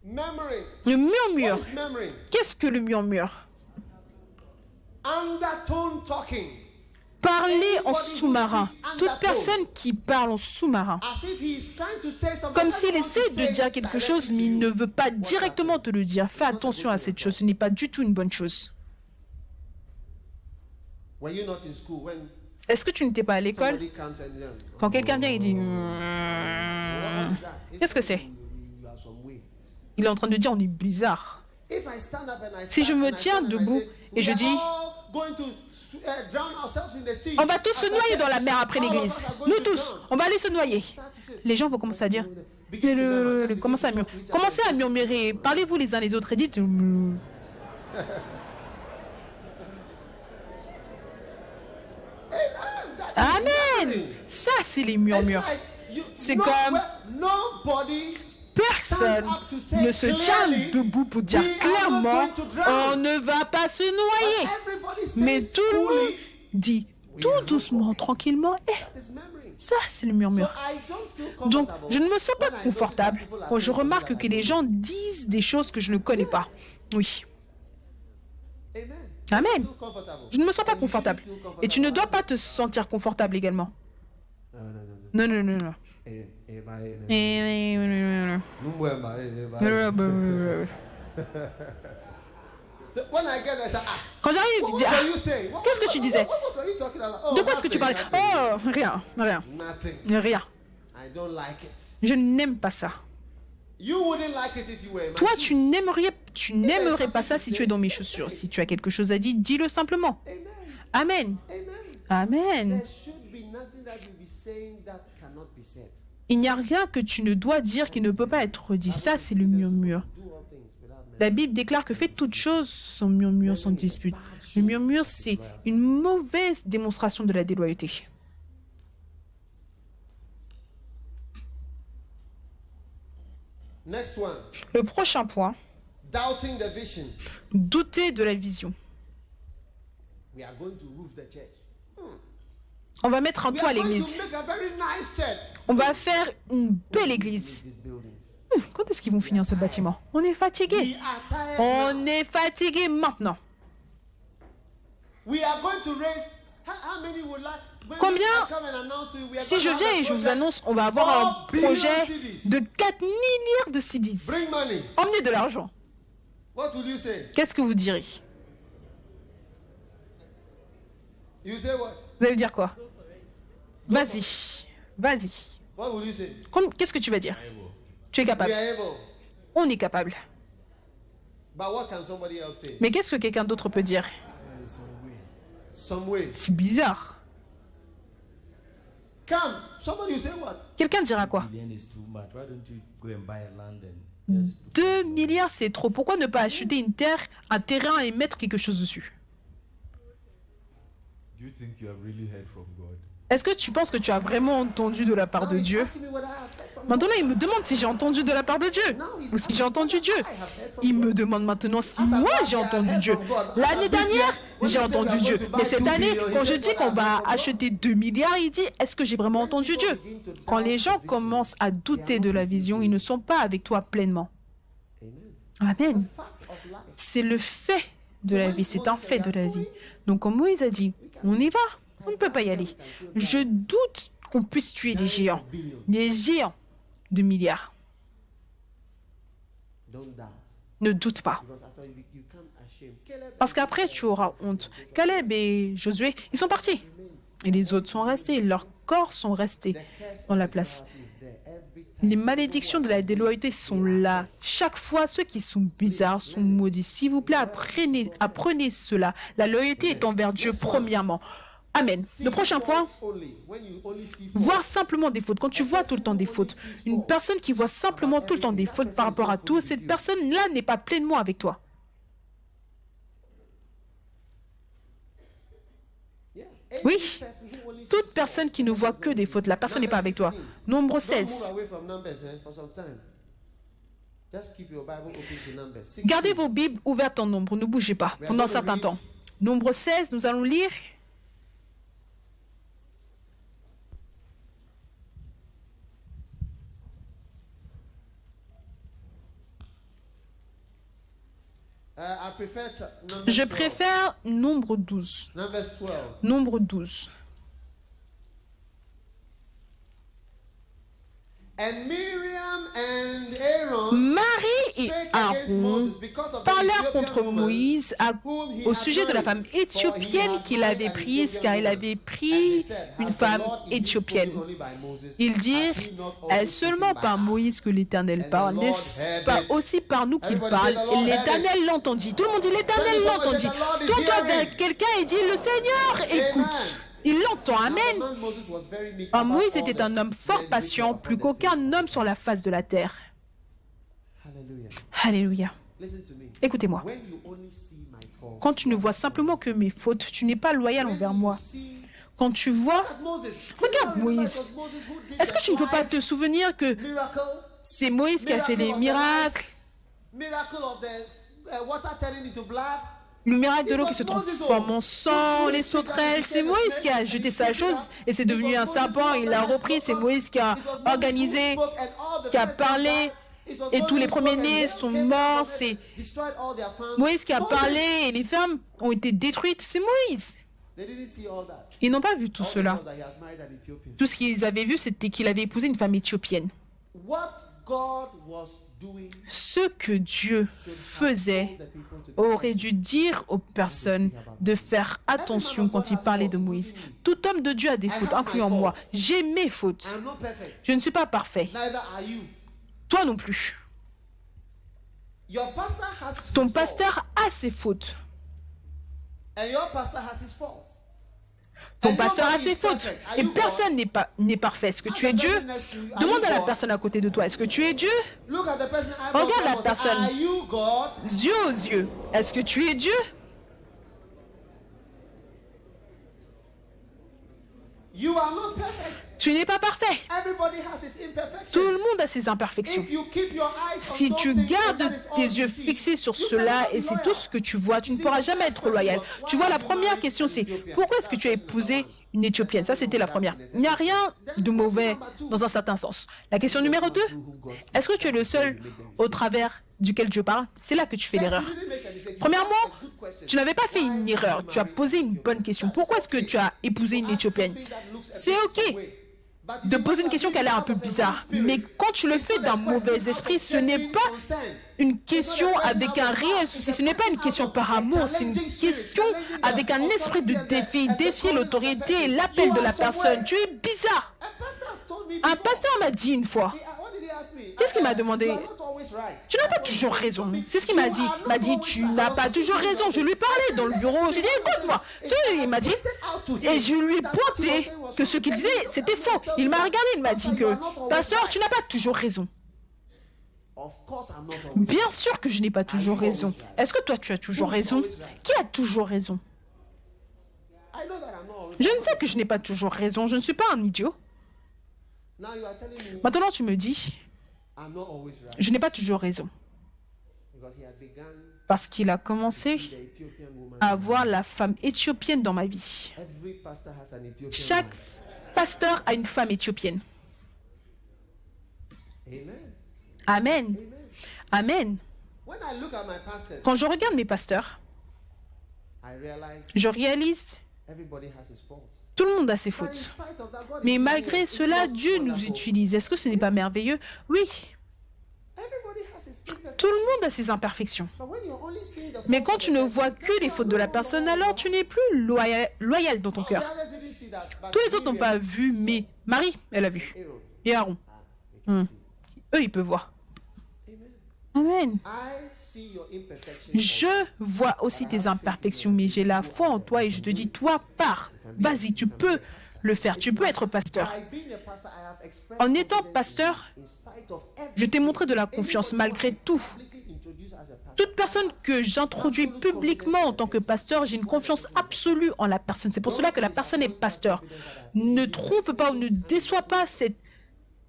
Memory. Le murmure. What is memory? Qu'est-ce que le murmure? Undertone talking. Parler en sous-marin. Toute personne qui parle en sous-marin. As if he is trying to say something. Comme He s'il doesn't want to essaie de say dire it quelque chose, directly mais to il you. ne veut pas directement te le dire. Fais attention à cette chose. Ce n'est pas du tout une bonne chose. Were you not in school when Est-ce que tu n'étais pas à l'école? somebody comes and Quand quelqu'un vient et dit what is that? Qu'est-ce que c'est? You are some way. Il est en train de dire on est bizarre. If I stand up and I Si je me stand and I tiens stand and I debout say, et je "We are dis all going to drown ourselves in the sea." on va tous se After noyer dans la church, mer après all of l'église. us are going Nous to tous, drown. on va aller se noyer. Start to say, Les gens vont commencer à dire begin to murmur, just commencez à begin to talk to each commencez à other. murmurer. Parlez-vous les uns les autres et dites Amen. Ça, c'est les It's murmures. like you- C'est no- comme- nobody Personne ne se tient debout pour dire clairement on ne va pas se noyer. everybody says Mais tout le coolly, monde dit tout doucement, tranquillement, that is memory. ça c'est le So murmure. I don't feel Donc comfortable je ne me sens pas when I notice that confortable people are quand je saying remarque something que that I les gens disent des choses que je ne connais pas. Oui. don't. Amen. Amen. I feel comfortable. Je ne me sens pas And you shouldn't confortable. feel comfortable. Et tu ne dois pas te sentir confortable également. No, no, no, no. Non, non, non, non. So when I get there, I say, ah, Quand j'arrive, je what dis, were ah, you saying? qu'est-ce que tu disais? What were you talking about? Oh, De quoi est-ce que tu parlais? nothing, Oh, rien, rien, nothing. rien. I don't like it. Je n'aime pas ça. You wouldn't like it if you were in my Toi, shoes. tu n'aimerais pas ça si tu es dans mes chaussures. Si tu as quelque chose à dire, dis-le simplement. Amen. Amen. Amen. Amen. There should be nothing that you'll be saying that cannot be said. Il n'y a rien que tu ne dois dire qui ne peut pas être dit. Ça, c'est le murmure. Do all things without murmuring. La Bible déclare que faites toutes choses sans murmure, sans dispute. Le murmure, c'est une mauvaise démonstration de la déloyauté. Next one. Le prochain point, Doubting the vision. douter de la vision. We are going to roof the church. On va mettre un We toit à are going l'église. to make a very nice church. On va faire une belle église. These buildings. Quand est-ce qu'ils vont finir ce bâtiment? On est fatigué. We are tired now. On est fatigué maintenant. We are going to raise. How many would like? When Combien? I come and announce to you, we are Si going je to have viens a et je vous project, annonce, on va avoir un 4 billion projet CDs. de 4 milliards de CDs. Bring money. Emmenez de l'argent. What will you say? Qu'est-ce que vous direz? You say what? Vous allez dire quoi? Vas-y. Vas-y. What will you say? Qu'est-ce que tu vas dire? Tu es We capable. are able. On est capable. But what can somebody else say? Mais qu'est-ce que quelqu'un d'autre peut dire? Some way. C'est bizarre. Come. Somebody will say what? Quelqu'un dira quoi? Billion is too much. Why don't you go and buy a land and just put 2 milliards, c'est trop. Pourquoi ne pas acheter une terre, un terrain et mettre quelque chose dessus? Do you think you have really heard from God? Est-ce que tu penses que tu as vraiment entendu de la part de Dieu? Maintenant, il me demande si j'ai entendu de la part de Dieu ou si j'ai entendu Dieu. Il me demande maintenant si moi j'ai entendu Dieu. L'année dernière, j'ai entendu Dieu. Mais cette année, quand je dis qu'on va acheter 2 milliards, il dit, est-ce que j'ai vraiment entendu Dieu? Quand les gens commencent à douter de la vision, ils ne sont pas avec toi pleinement. Amen. C'est le fait de la vie, c'est un fait de la vie. Donc, comme Moïse a dit, on y va, on ne peut pas y aller. Je doute qu'on puisse tuer des géants de milliards. Ne doute pas. Parce qu'après, tu auras honte. Caleb et Josué, ils sont partis. Et les autres sont restés. Leurs corps sont restés dans la place. Les malédictions de la déloyauté sont là. Chaque fois, ceux qui sont bizarres sont maudits. S'il vous plaît, apprenez cela. La loyauté est envers Dieu premièrement. Amen. Le prochain point, voir simplement des fautes. Quand tu vois tout le temps des fautes, une personne qui voit simplement tout le temps des fautes par rapport à tout, cette personne-là n'est pas pleinement avec toi. Oui, toute personne qui ne voit que des fautes, la personne n'est pas avec toi. Nombre 16. Gardez vos Bibles ouvertes en nombre, ne bougez pas pendant un certain temps. Nombre 16, nous allons lire. Je préfère nombre 12. Nombre 12. Marie et Aaron parlèrent contre Moïse au sujet de la femme éthiopienne qu'il avait prise, car il avait pris une femme éthiopienne. Ils dirent, est-ce seulement par Moïse que l'Éternel parle? N'est-ce pas aussi par nous qu'il parle? Et l'Éternel l'entendit. Tout le monde dit, l'Éternel l'entendit. Tourne-toi vers quelqu'un et dis, le Seigneur écoute. Il l'entend, amen. Moïse était un homme fort patient, plus qu'aucun homme sur la face de la terre. Alléluia. Écoutez-moi. Quand tu ne vois simplement que mes fautes, tu n'es pas loyal envers moi. Quand tu vois, regarde Moïse. Est-ce que tu ne peux pas te souvenir que c'est Moïse qui a fait les miracles? Le miracle de l'eau qui se transforme en sang, les sauterelles, c'est Moïse qui a jeté sa chose et c'est devenu un serpent, il l'a repris, c'est Moïse qui a organisé, qui a parlé et tous les premiers-nés sont morts, c'est Moïse qui a parlé et les fermes ont été détruites, c'est Moïse. Ils n'ont pas vu tout cela. Tout ce qu'ils avaient vu, c'était qu'il avait épousé une femme éthiopienne. Ce que Dieu faisait aurait dû dire aux personnes de faire attention quand il parlait de Moïse. Tout homme de Dieu a des fautes, incluant moi. J'ai mes fautes. Je ne suis pas parfait. Toi non plus. Ton pasteur a ses fautes. Ton pasteur a ses fautes. Et personne n'est parfait. Est-ce que tu es Dieu? Demande à la personne à côté de toi. Est-ce que tu es Dieu? Regarde la personne. Yeux aux yeux. Est-ce que tu es Dieu? Tu n'es pas parfait. Tout le monde a ses imperfections. Si tu gardes tes yeux fixés sur cela et c'est tout ce que tu vois, tu ne pourras jamais être loyal. Tu vois, la première question, c'est pourquoi est-ce que tu as épousé une Éthiopienne? Ça, c'était la première. Il n'y a rien de mauvais dans un certain sens. La question numéro 2, est-ce que tu es le seul au travers duquel Dieu parle? C'est là que tu fais l'erreur. Premièrement, tu n'avais pas fait une erreur. Tu as posé une bonne question. Pourquoi est-ce que tu as épousé une Éthiopienne? C'est OK de poser une question qui a l'air un peu bizarre. Mais quand tu le fais d'un mauvais esprit, ce n'est pas une question avec un réel souci. Ce n'est pas une question par amour. C'est une question avec un esprit de défi. Défier l'autorité et l'appel de la personne. Tu es bizarre. Un pasteur m'a dit une fois. Qu'est-ce qu'il m'a demandé? Tu n'as pas toujours raison. C'est ce qu'il m'a dit. Il m'a dit, tu n'as pas toujours raison. Je lui parlais dans le bureau. J'ai dit, écoute-moi. Il m'a dit, et je lui ai pointé que ce qu'il disait, c'était faux. Il m'a regardé, il m'a dit que, pasteur, tu n'as pas toujours raison. Bien sûr que je n'ai pas toujours raison. Est-ce que toi, tu as toujours raison? Qui a toujours raison? Je ne sais que je n'ai pas toujours raison. Je ne suis pas un idiot. Now you are telling me Maintenant, tu me dis, I'm not always right. je n'ai pas toujours raison. Because he had begun Parce qu'il a to commencé see the Ethiopian woman. à voir la femme éthiopienne dans ma vie. Every pastor has an Ethiopian Chaque woman. pasteur a une femme éthiopienne. Amen. Amen. Amen. Amen. When I look at my pastors, Quand je regarde mes pasteurs, I realize je réalise everybody has his faults. tout le monde a ses But in fautes. spite of that, God Mais is using malgré us. It's cela, not Dieu nous wonderful. utilise. Est-ce que ce n'est pas merveilleux? Oui, Everybody has his imperfections. tout le monde a ses imperfections. But when you're only seeing the Mais faults quand of tu the ne person, vois que les fautes de la personne, alors tu n'es plus loyal dans ton the cœur. others didn't see that, but Tous les autres n'ont Miriam, pas vu, mais Marie, elle a vu. Aaron, Et Aaron, they can see. eux, ils peuvent voir. Amen. Amen. I see your imperfections. Je vois aussi tes imperfections, mais j'ai la foi en toi et je te dis, toi, pars. Vas-y, tu peux le faire. Tu peux être pasteur. By being a pastor, I have expressed En étant confidence pasteur, in spite of everything. je t'ai montré de la confiance malgré tout. Publicly introduced as a pastor. Toute personne que j'introduis publiquement en tant que pasteur, j'ai une confiance absolue en la personne. C'est pour cela que la personne est pasteur. Ne trompe pas ou ne déçois pas cette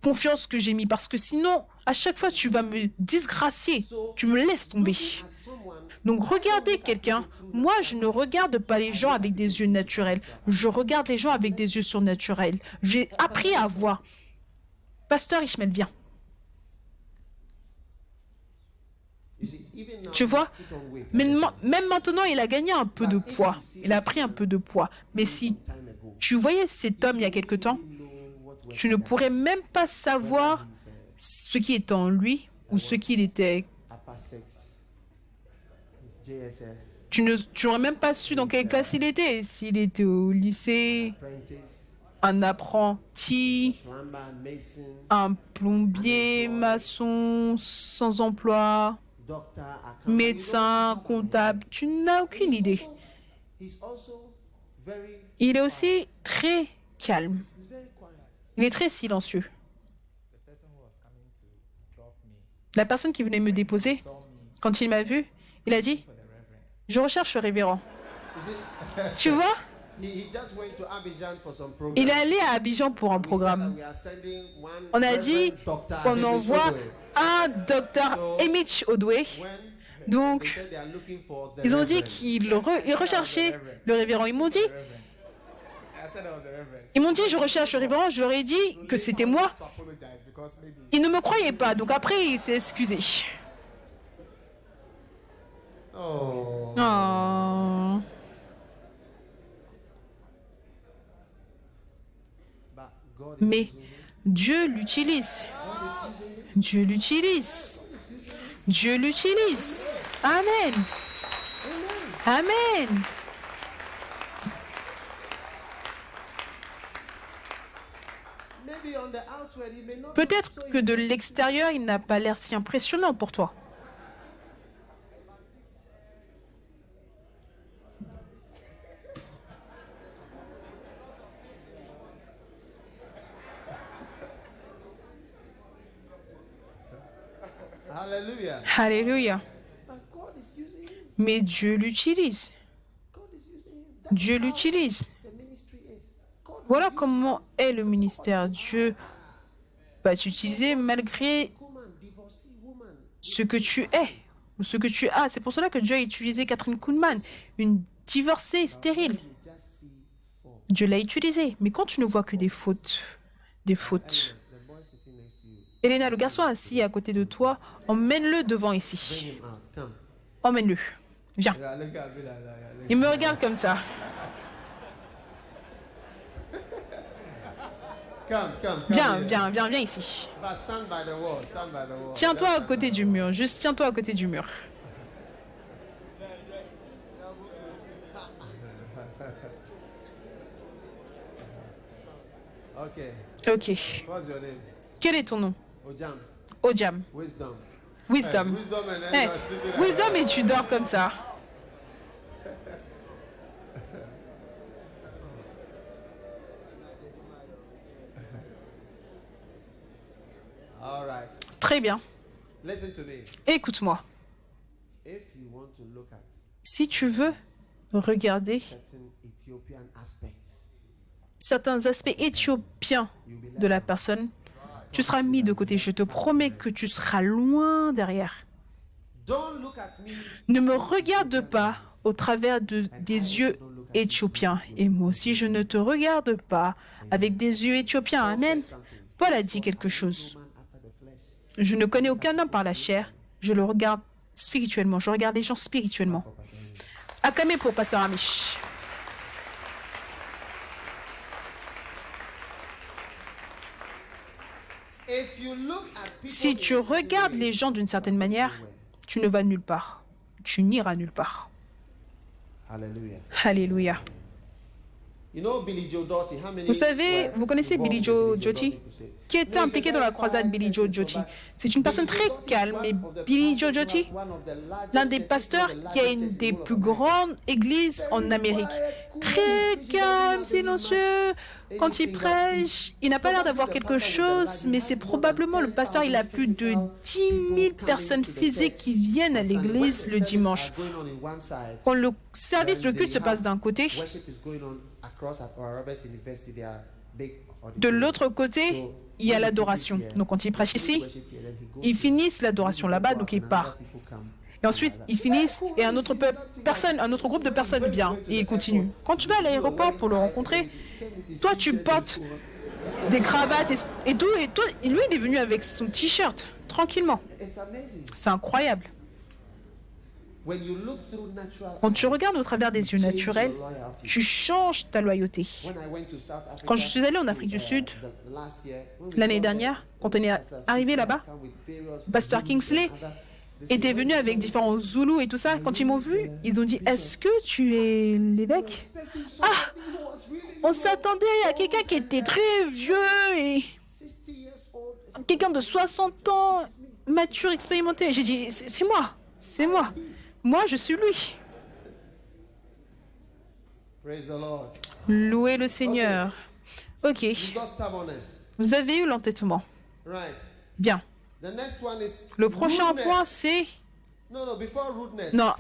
confiance que j'ai mis, parce que sinon, à chaque fois, tu vas me disgracier. Tu me laisses tomber. At someone Donc, regardez quelqu'un. Moi, je ne regarde pas les gens avec des yeux naturels. Je regarde les gens avec des yeux surnaturels. J'ai appris à voir. Pasteur Ishmael, viens. you see, even now, Tu vois, put on weight. même maintenant, il a gagné un peu de poids. Il a pris un peu de poids. Mais si Time ago, tu voyais cet homme il y a quelque temps, you know what was tu ne pourrais même pas savoir ce qui est en lui ou ce qu'il était. upper sex, his JSS, Tu n'aurais même pas su dans quelle classe il était. S'il était au lycée, apprentice, un apprenti, plumber, mason, un plombier, maçon, sans emploi, doctor, accountant. médecin, comptable. Tu n'as aucune idée. He's also very, Il est aussi très calme. he's very quiet. Il est très silencieux. La personne qui venait me déposer, quand il m'a vu, il a dit, je recherche le révérend. You see, Tu vois, he just went to Abidjan for some program. il est allé à Abidjan pour un We said that programme. we are sending one On a dit Reverend Dr. qu'on Hamish envoie Odwe. un docteur Emich Odwe. When Donc, they said they are looking for the ils ont dit Reverend. qu'ils recherchaient le révérend. Ils m'ont dit, je recherche le révérend. Je leur ai dit que c'était moi. Ils ne me croyaient pas. Donc après, il s'est excusé. Oh, Oh. but God is Mais using him. Dieu l'utilise. Dieu l'utilise. Dieu l'utilise. Amen. Amen. Maybe on the outward, he may not Peut-être so que de l'extérieur, il n'a pas l'air si impressionnant pour toi. Hallelujah. Alléluia. But God is using him. Mais Dieu l'utilise. God is using him. That's Dieu how l'utilise. the ministry is. God Voilà will use comment est le ministère. Dieu va t'utiliser malgré woman, divorcee woman. ce que tu es ou ce que tu as. C'est pour cela que Dieu a utilisé Catherine Kuhlman, une divorcée stérile. You just see four. Dieu l'a utilisée. Mais quand tu ne vois que des fautes, The boy sitting next to you. Elena, le garçon assis à côté de toi, emmène-le devant ici. Bring him out. Come. Emmène-le. Viens. Yeah, look at me like that. Yeah, look. Il me regarde comme ça. Come. Viens ici. But stand by the wall. Stand by the wall. Tiens-toi à côté du mur. Juste tiens-toi à côté du mur. Okay. Ok. What's your name? Quel est ton nom? Ojam. Ojam. Wisdom. Wisdom. Wisdom and then Eh, you are sleeping like Wisdom that. et tu dors comme ça. All right. Très bien. Listen to me. Écoute-moi. If you want to look at Si tu veux regarder certain Ethiopian aspects certains aspects éthiopiens de la personne, tu seras mis de côté. Je te promets que tu seras loin derrière. Don't look at me. Ne me regarde pas au travers des yeux éthiopiens. Et moi aussi, je ne te regarde pas avec des yeux éthiopiens. Amen. Paul a dit quelque chose. Man after the flesh. Je ne connais aucun homme par la chair. Je le regarde spirituellement. Je regarde les gens spirituellement. Acclamez pour Pasteur Amish. If you look at people Si tu in a certain regardes way, les gens d'une certaine manière, tu ne vas nulle part. Tu n'iras nulle part. hallelujah. Alléluia. You know Billy Joe Doughty? How many Vous savez, were vous connaissez involved Billy in Joe Billy Joe Doughty, crusade? qui était No, he's a impliqué dans very la croisade quiet Billy Joe person, Doughty. but C'est une personne Billy très Joe Doughty calme, is mais one of the Billy Joe pastors who Doughty, has one of the largest l'un des churches, pasteurs one of the qui a largest une churches des in the plus whole of America. grandes églises en Amérique. Très calme, silencieux. Quand il prêche, il n'a pas l'air d'avoir quelque chose, mais c'est probablement le pasteur. Il a plus de 10 000 personnes physiques qui viennent à l'église le dimanche. Quand le service, le culte se passe d'un côté, de l'autre côté, il y a l'adoration. Donc quand ils prêchent ici, ils finissent l'adoration là-bas, donc ils partent. Et ensuite, ils finissent et un autre groupe de personnes vient et ils continuent. Quand tu vas à l'aéroport pour le rencontrer, toi tu portes des cravates et tout, et toi, lui il est venu avec son t-shirt, tranquillement. C'est incroyable. Quand tu regardes au travers des yeux naturels, tu changes ta loyauté. Quand je suis allé en Afrique du Sud, l'année dernière, quand on est arrivé là-bas, Pasteur Kingsley était venu avec différents Zoulous et tout ça. Quand ils m'ont vu, ils ont dit « Est-ce que tu es l'évêque ?» Ah, on s'attendait à quelqu'un qui était très vieux et quelqu'un de 60 ans, mature, expérimenté. J'ai dit « C'est moi, c'est moi. Moi, je suis lui. » Louez le Seigneur. Ok, vous avez eu l'entêtement. Bien. Le prochain point, c'est Non.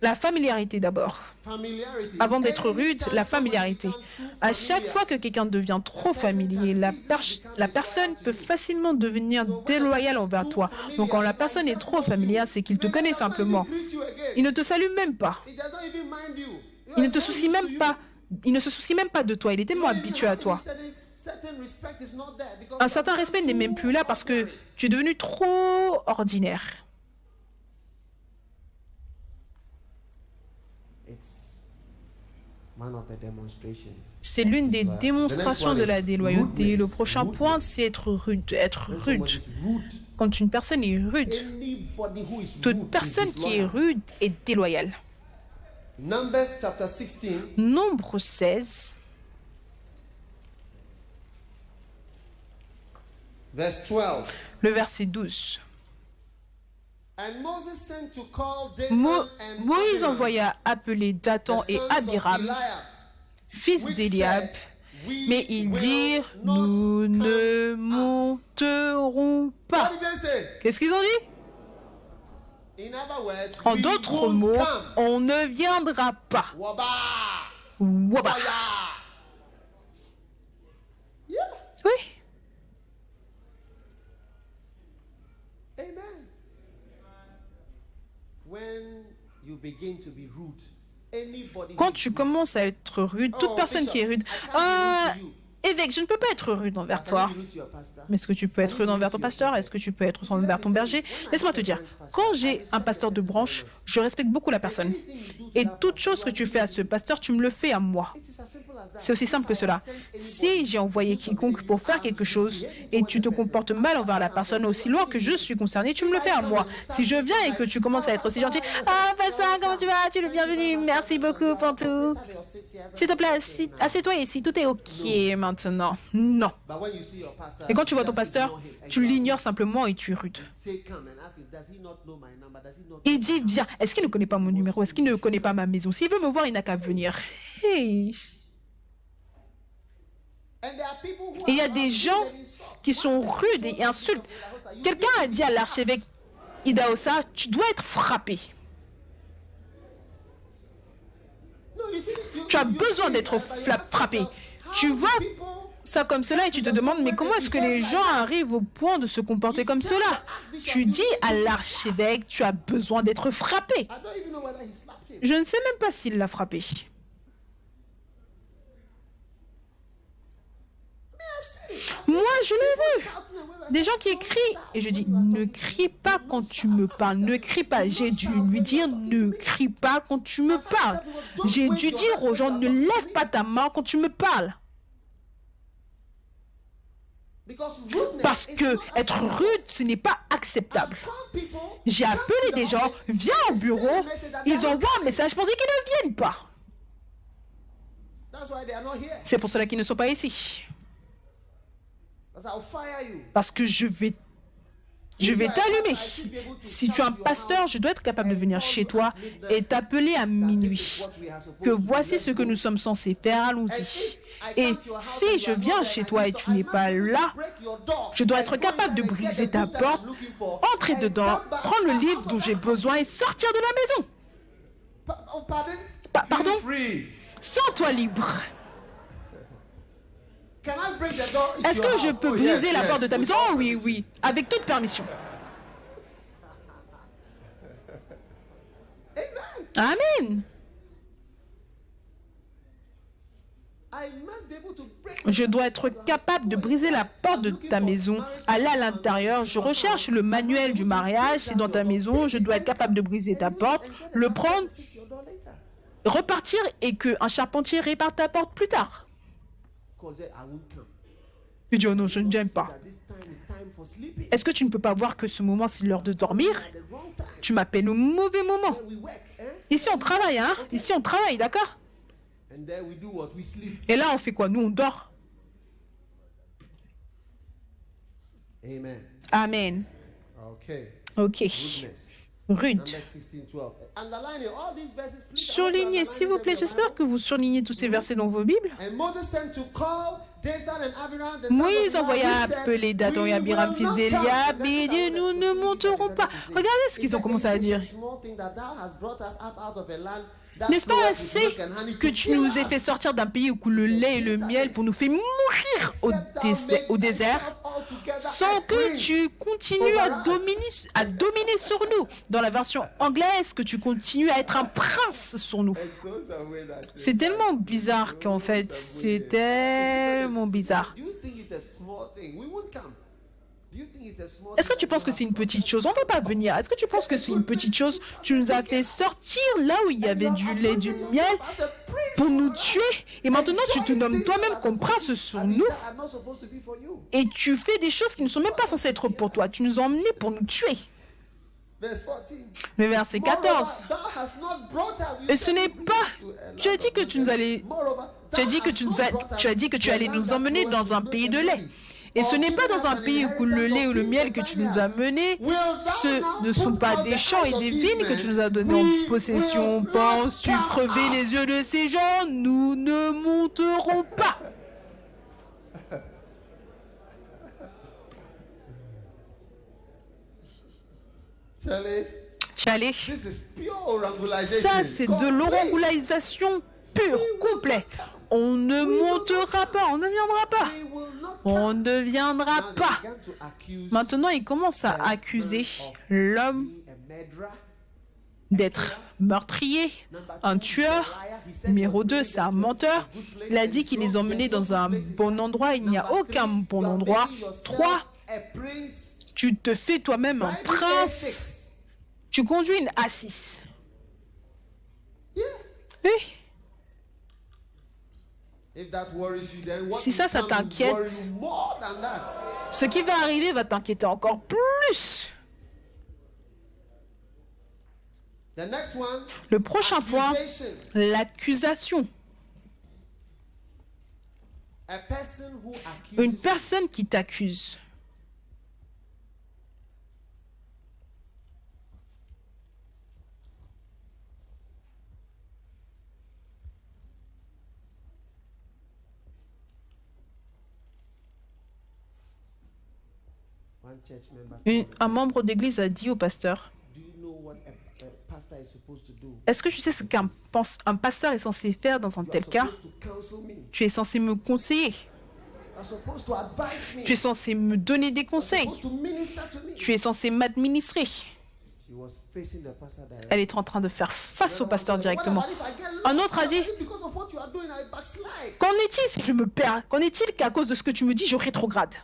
La familiarité d'abord. Avant d'être rude, la familiarité. À chaque fois que quelqu'un devient trop familier, la personne peut facilement devenir déloyale envers toi. Donc quand la personne est trop familière, c'est qu'il te connaît simplement. Il ne te salue même pas. Il ne te soucie même pas. Il ne se soucie même pas de toi. Il est tellement habitué à toi. Un certain respect n'est même plus là parce que tu es devenu trop ordinaire. C'est l'une des démonstrations de la déloyauté. Le prochain point, c'est être rude. Être rude. Quand une personne est rude, toute personne qui est rude est déloyale. Nombre 16. Le verset 12. Moïse envoya appeler Dathan et Abiram, fils d'Éliab, mais ils dirent, nous ne monterons pas. Qu'est-ce qu'ils ont dit? En d'autres mots, on ne viendra pas. Waba. Oui. Quand tu commences à être rude, toute personne qui est rude, évêque, je ne peux pas être rude envers toi. Mais est-ce que tu peux être rude envers ton pasteur? Est-ce que tu peux être rude envers ton berger? Laisse-moi te dire, quand j'ai un pasteur de branche, je respecte beaucoup la personne. Et toute chose que tu fais à ce pasteur, tu me le fais à moi. C'est aussi simple que cela. Si j'ai envoyé quiconque pour faire quelque chose et tu te comportes mal envers la personne, aussi loin que je suis concerné, tu me le fais à moi. Si je viens et que tu commences à être aussi gentil, ah, pasteur, comment tu vas? Tu es le bienvenu. Merci beaucoup pour tout. S'il te plaît, assieds-toi ici. Tout est OK maintenant. Non. Et quand tu vois ton pasteur, tu l'ignores simplement et tu es rude. Il dit, viens. Est-ce qu'il ne connaît pas mon numéro? Est-ce qu'il ne connaît pas ma maison? S'il veut me voir, il n'a qu'à venir. Hey. Et il y a des gens qui sont rudes et insultent. Quelqu'un a dit à l'archevêque Idahosa, tu dois être frappé. Tu as besoin d'être frappé. Tu vois ça comme cela et tu te demandes, mais comment est-ce que les gens arrivent au point de se comporter comme cela? Tu dis à l'archevêque, tu as besoin d'être frappé. I don't even know whether he slapped him. Je ne sais même pas s'il l'a frappé. Moi, je l'ai vu. Des gens qui crient. Et je dis, ne crie pas quand tu me parles. Ne crie pas. J'ai dû lui dire, ne crie pas quand tu me parles. J'ai dû dire aux gens, ne lève pas ta main quand tu me parles. Parce que être rude, ce n'est pas acceptable. J'ai appelé des gens, viens au bureau, ils envoient un message pour dire qu'ils ne viennent pas. C'est pour cela qu'ils ne sont pas ici. Parce que je vais t'allumer. Si tu es un pasteur, je dois être capable de venir chez toi et t'appeler à minuit. Que voici ce que nous sommes censés faire, allons-y. Et si je viens chez toi et tu n'es pas là, je dois être capable de briser ta porte, entrer dedans, prendre le livre dont j'ai besoin et sortir de la maison. Pardon? Sens-toi libre. Est-ce que je peux briser la porte de ta maison? Oh oui, oui, avec toute permission. Amen. Je dois être capable de briser la porte de ta maison, aller à l'intérieur, je recherche le manuel du mariage, c'est dans ta maison, je dois être capable de briser ta porte, le prendre, repartir et qu'un charpentier répare ta porte plus tard. Il dit, oh non, je ne viens pas. Est-ce que tu ne peux pas voir que ce moment, c'est l'heure de dormir? Tu m'appelles au mauvais moment. Ici, on travaille, hein? Ici, on travaille, d'accord? Et là, on fait quoi? Nous, on dort. Amen. Ok. Rude. Surlignez, s'il vous plaît. J'espère que vous surlignez tous ces versets dans vos Bibles. Moïse envoya appeler Dathan et Abiram, fils d'Eliab, et il dit, nous ne monterons pas. Regardez ce qu'ils ont commencé à dire. N'est-ce pas assez que tu nous aies fait sortir d'un pays où coule le lait et le miel pour nous faire mourir au désert sans que tu continues à dominer sur nous? Dans la version anglaise, que tu continues à être un prince sur nous. C'est tellement bizarre qu'en fait, c'est tellement bizarre. Est-ce que tu penses que c'est une petite chose? On ne va pas venir. Est-ce que tu penses que c'est une petite chose? Tu nous as fait sortir là où il y avait du lait, du miel pour nous tuer. Et maintenant, tu te nommes toi-même comme prince sur nous. Et tu fais des choses qui ne sont même pas censées être pour toi. Tu nous as emmenés pour nous tuer. Le verset 14. Et ce n'est pas... Tu as dit que tu nous allais... Tu as dit que tu allais nous emmener dans un pays de lait. Et ce n'est pas dans un pays où coule le lait ou le miel que tu nous as menés. Ce ne sont pas des champs et des vignes que tu nous as donnés en possession. Penses-tu crever les yeux de ces gens? Nous ne monterons pas. Tchalé. Ça, c'est de l'orangulaisation pure, complète. On ne montera pas, on ne viendra pas. On ne viendra pas. Maintenant, il commence à accuser l'homme d'être meurtrier, un tueur. Numéro 2, c'est un menteur. Il a dit qu'il les emmenait dans un bon endroit. Il n'y a aucun bon endroit. 3, tu te fais toi-même un prince. Tu conduis une A6. Oui. Si ça t'inquiète, ce qui va arriver va t'inquiéter encore plus. Le prochain point, l'accusation. Une personne qui t'accuse. Un membre d'église a dit au pasteur, Est-ce que tu sais ce qu'un pasteur est censé faire dans un tel cas? Tu es censé me conseiller. Tu es censé me donner des conseils. Tu es censé m'administrer. Elle est en train de faire face au pasteur directement. Un autre a dit, qu'en est-il si je me perds? Qu'en est-il qu'à cause de ce que tu me dis, je rétrograde?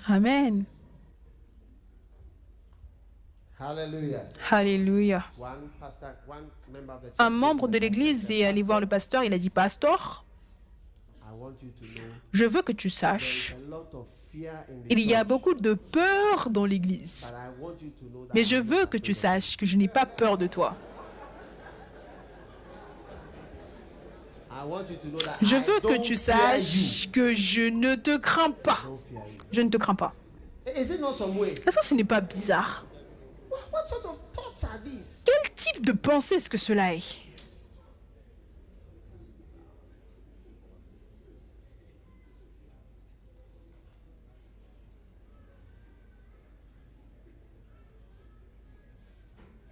Amen. Alléluia. Un membre de l'église est allé voir le pasteur. Il a dit, pasteur, je veux que tu saches, il y a beaucoup de peur dans l'église. Mais je veux que tu saches que je n'ai pas peur de toi. Je veux que tu saches que je ne te crains pas. Je ne te crains pas. Est-ce que ce n'est pas bizarre? Quel type de pensée est-ce que cela est?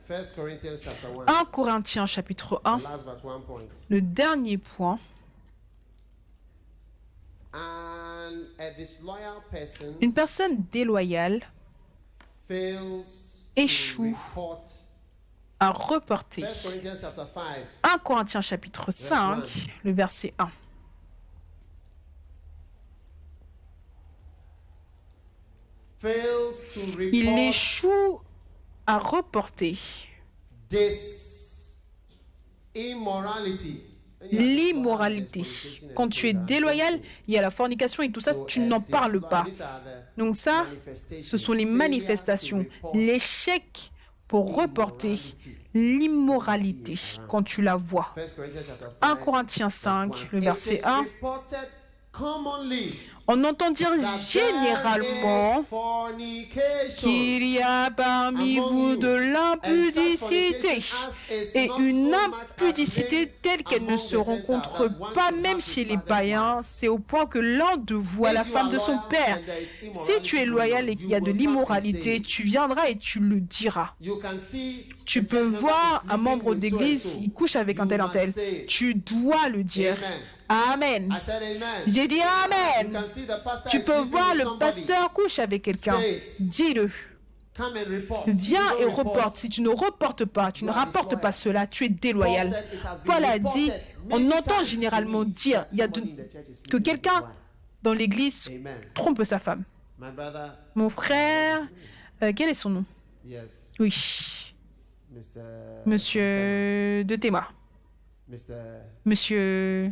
First Corinthians chapter 1, 1 Corinthiens chapitre 1, the last but 1 point. le dernier point. And a disloyal person Une personne déloyale fails échoue to report. à reporter. First Corinthians chapter 5, 1 Corinthiens chapitre 5, le verset 1. fails to Il report échoue à reporter this immorality. l'immoralité. Quand tu es déloyal, il y a la fornication et tout ça, tu n'en parles pas. Donc ça, ce sont les manifestations, l'échec pour reporter l'immoralité quand tu la vois. 1 Corinthiens 5, le verset 1. On entend dire généralement qu'il y a parmi vous de l'impudicité et une impudicité telle qu'elle ne se rencontre pas même chez les païens. C'est au point que l'un de vous a la femme de son père. Si tu es loyal et qu'il y a de l'immoralité, tu viendras et tu le diras. Tu peux voir un membre d'église, il couche avec un tel. Tu dois le dire. Amen. J'ai dit Amen. Tu peux voir le pasteur couche avec quelqu'un. Dis-le. Viens et reporte. Si tu ne reportes pas, tu ne rapportes pas cela, tu es déloyal. Paul a dit, on entend généralement dire que quelqu'un dans l'église trompe sa femme. Mon frère, quel est son nom? Oui. Monsieur de Théma. Monsieur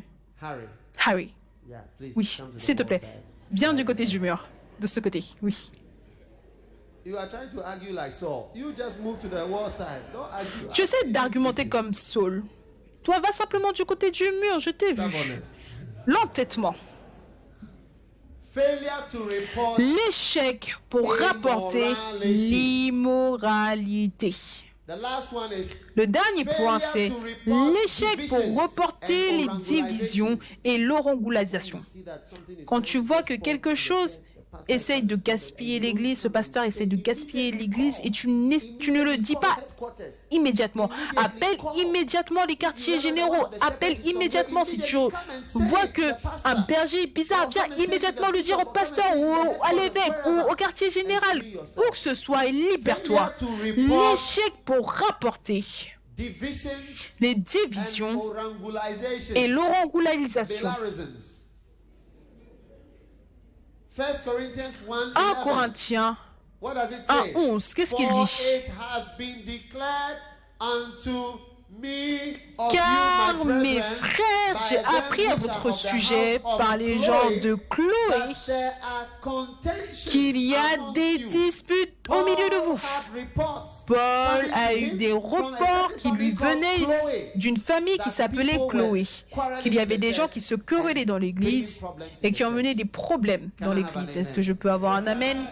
Harry. Oui, s'il te plaît. Viens du côté du mur. De ce côté, oui. Tu essaies d'argumenter comme Saul. Toi, va simplement du côté du mur, je t'ai vu. L'entêtement. L'échec pour rapporter l'immoralité. Le dernier point, c'est l'échec pour reporter les divisions et l'orangularisation. Quand tu vois que quelque chose essaye de gaspiller l'église, ce pasteur essaye de gaspiller l'église et tu ne le dis pas immédiatement. Appelle immédiatement les quartiers généraux. Appelle immédiatement si tu vois qu'un berger est bizarre. Viens immédiatement le dire au pasteur ou à l'évêque ou au quartier général. Où que ce soit, libère-toi. L'échec pour rapporter les divisions et l'orangularisation. 1 Corinthiens 1:11, qu'est-ce qu'il dit? Car mes frères, j'ai appris à votre sujet par les gens de Chloé qu'il y a des disputes au milieu de vous. Paul a eu des reports qui lui venaient d'une famille qui s'appelait Chloé, qu'il y avait des gens qui se querellaient dans l'église et qui ont mené des problèmes dans l'église. Est-ce que je peux avoir un amen?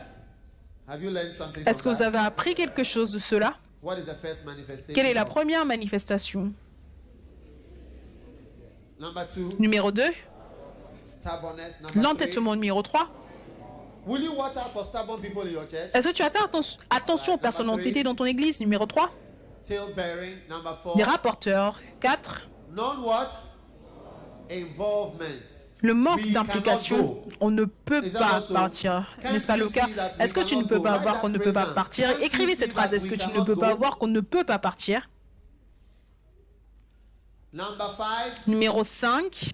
Est-ce que vous avez appris quelque chose de cela? Quelle est la première manifestation? Numéro 2, l'entêtement. Numéro 3, Will you watch out for stubborn people in your church? Est-ce que tu vas faire attention aux personnes entêtées dans ton église? Numéro 3. Tail-bearing. Number Les 4. rapporteurs. 4. Non-what? Involvement. Le manque We d'implication. cannot go. On ne peut Is that pas also? partir. Can't N'est-ce pas you le cas? see that we Est-ce que tu ne cannot peux go? pas Write voir that qu'on ne peut phrase pas down. partir? Can't you Écrivez see cette phrase. that Est-ce we que tu ne cannot peux pas go? voir qu'on ne peut pas partir? Number 5. Numéro 5.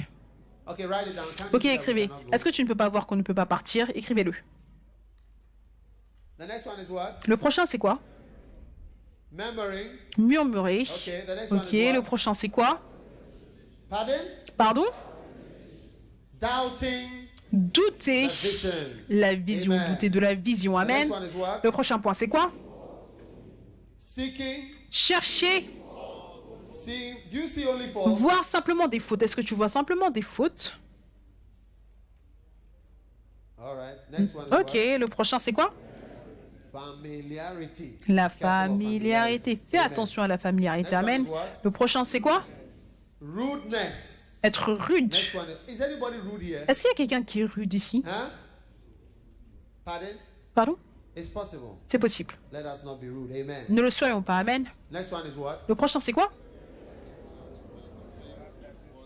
Okay, write it down. Can't you Ok, see that we écrivez. cannot go? Est-ce que tu ne peux pas voir qu'on ne peut pas partir? Écrivez-le. The next one is what? Le prochain, c'est quoi? Murmuring. Murmurer. Okay, the next one Ok, is le what? prochain, c'est quoi? Pardon? Pardon? Doubting Douter. the vision. La vision. Amen. Douter de la vision. The Amen. next one is what? Le prochain point, c'est quoi? Seeking. Chercher. Seeing. Do you see only faults? Voir simplement des fautes. Est-ce que tu vois simplement des fautes? All right. Next one is Ok, le prochain, c'est quoi? what? Familiarity. La Careful of familiarité. Fais Amen. attention à la familiarité. Next one Amen. is what? Le prochain, c'est quoi? Rudeness. Être rude. Next one is anybody rude here? Est-ce qu'il y a quelqu'un qui est rude ici? Huh? Pardon? Pardon? It's possible. C'est possible. Let us not be rude. Amen. Ne le soyons pas. Amen. Next one is what? Le prochain, c'est quoi?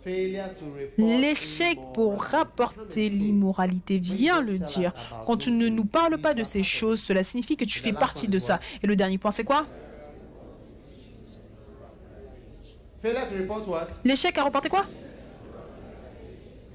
Failure to report L'échec pour immorality. rapporter l'immoralité, viens le dire. Quand tu ne nous parles pas de ces choses, cela signifie que tu fais partie de ça. Et le dernier point, c'est quoi? Failure to report what? L'échec à rapporter quoi?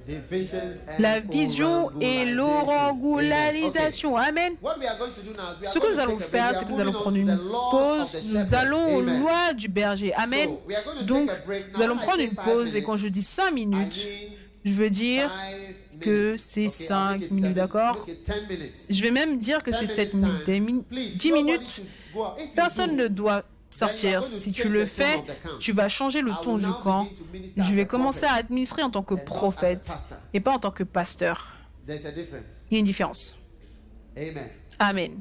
Divisions and La vision et l'orangularisation. Amen. What we are going to do now is we are Ce que going nous to allons take a faire, break. c'est que We nous are allons moving prendre on une to the laws pause. of the Nous shepherd. allons aux Amen. lois du berger. Amen. So, we are going to Donc, take a break. Now, nous allons when I prendre say une 5 pause et minutes, quand je dis 5 I minutes, mean je veux dire 5 que minutes. c'est Okay, I'll 5 make it minutes, 7. d'accord? Make it 10 minutes. Je vais même dire que 10 c'est 7 minutes minutes. time. Please, 10 nobody minutes, should go out. If you personne do, ne doit sortir. going to Si tu change le the fais, tone of the camp. tu vas changer le I ton will du now camp. begin to minister Je as vais a commencer prophet à administrer en tant que and not as a prophète pastor. et pas en tant que pasteur. There's a difference. Il y a une différence. Amen. Amen.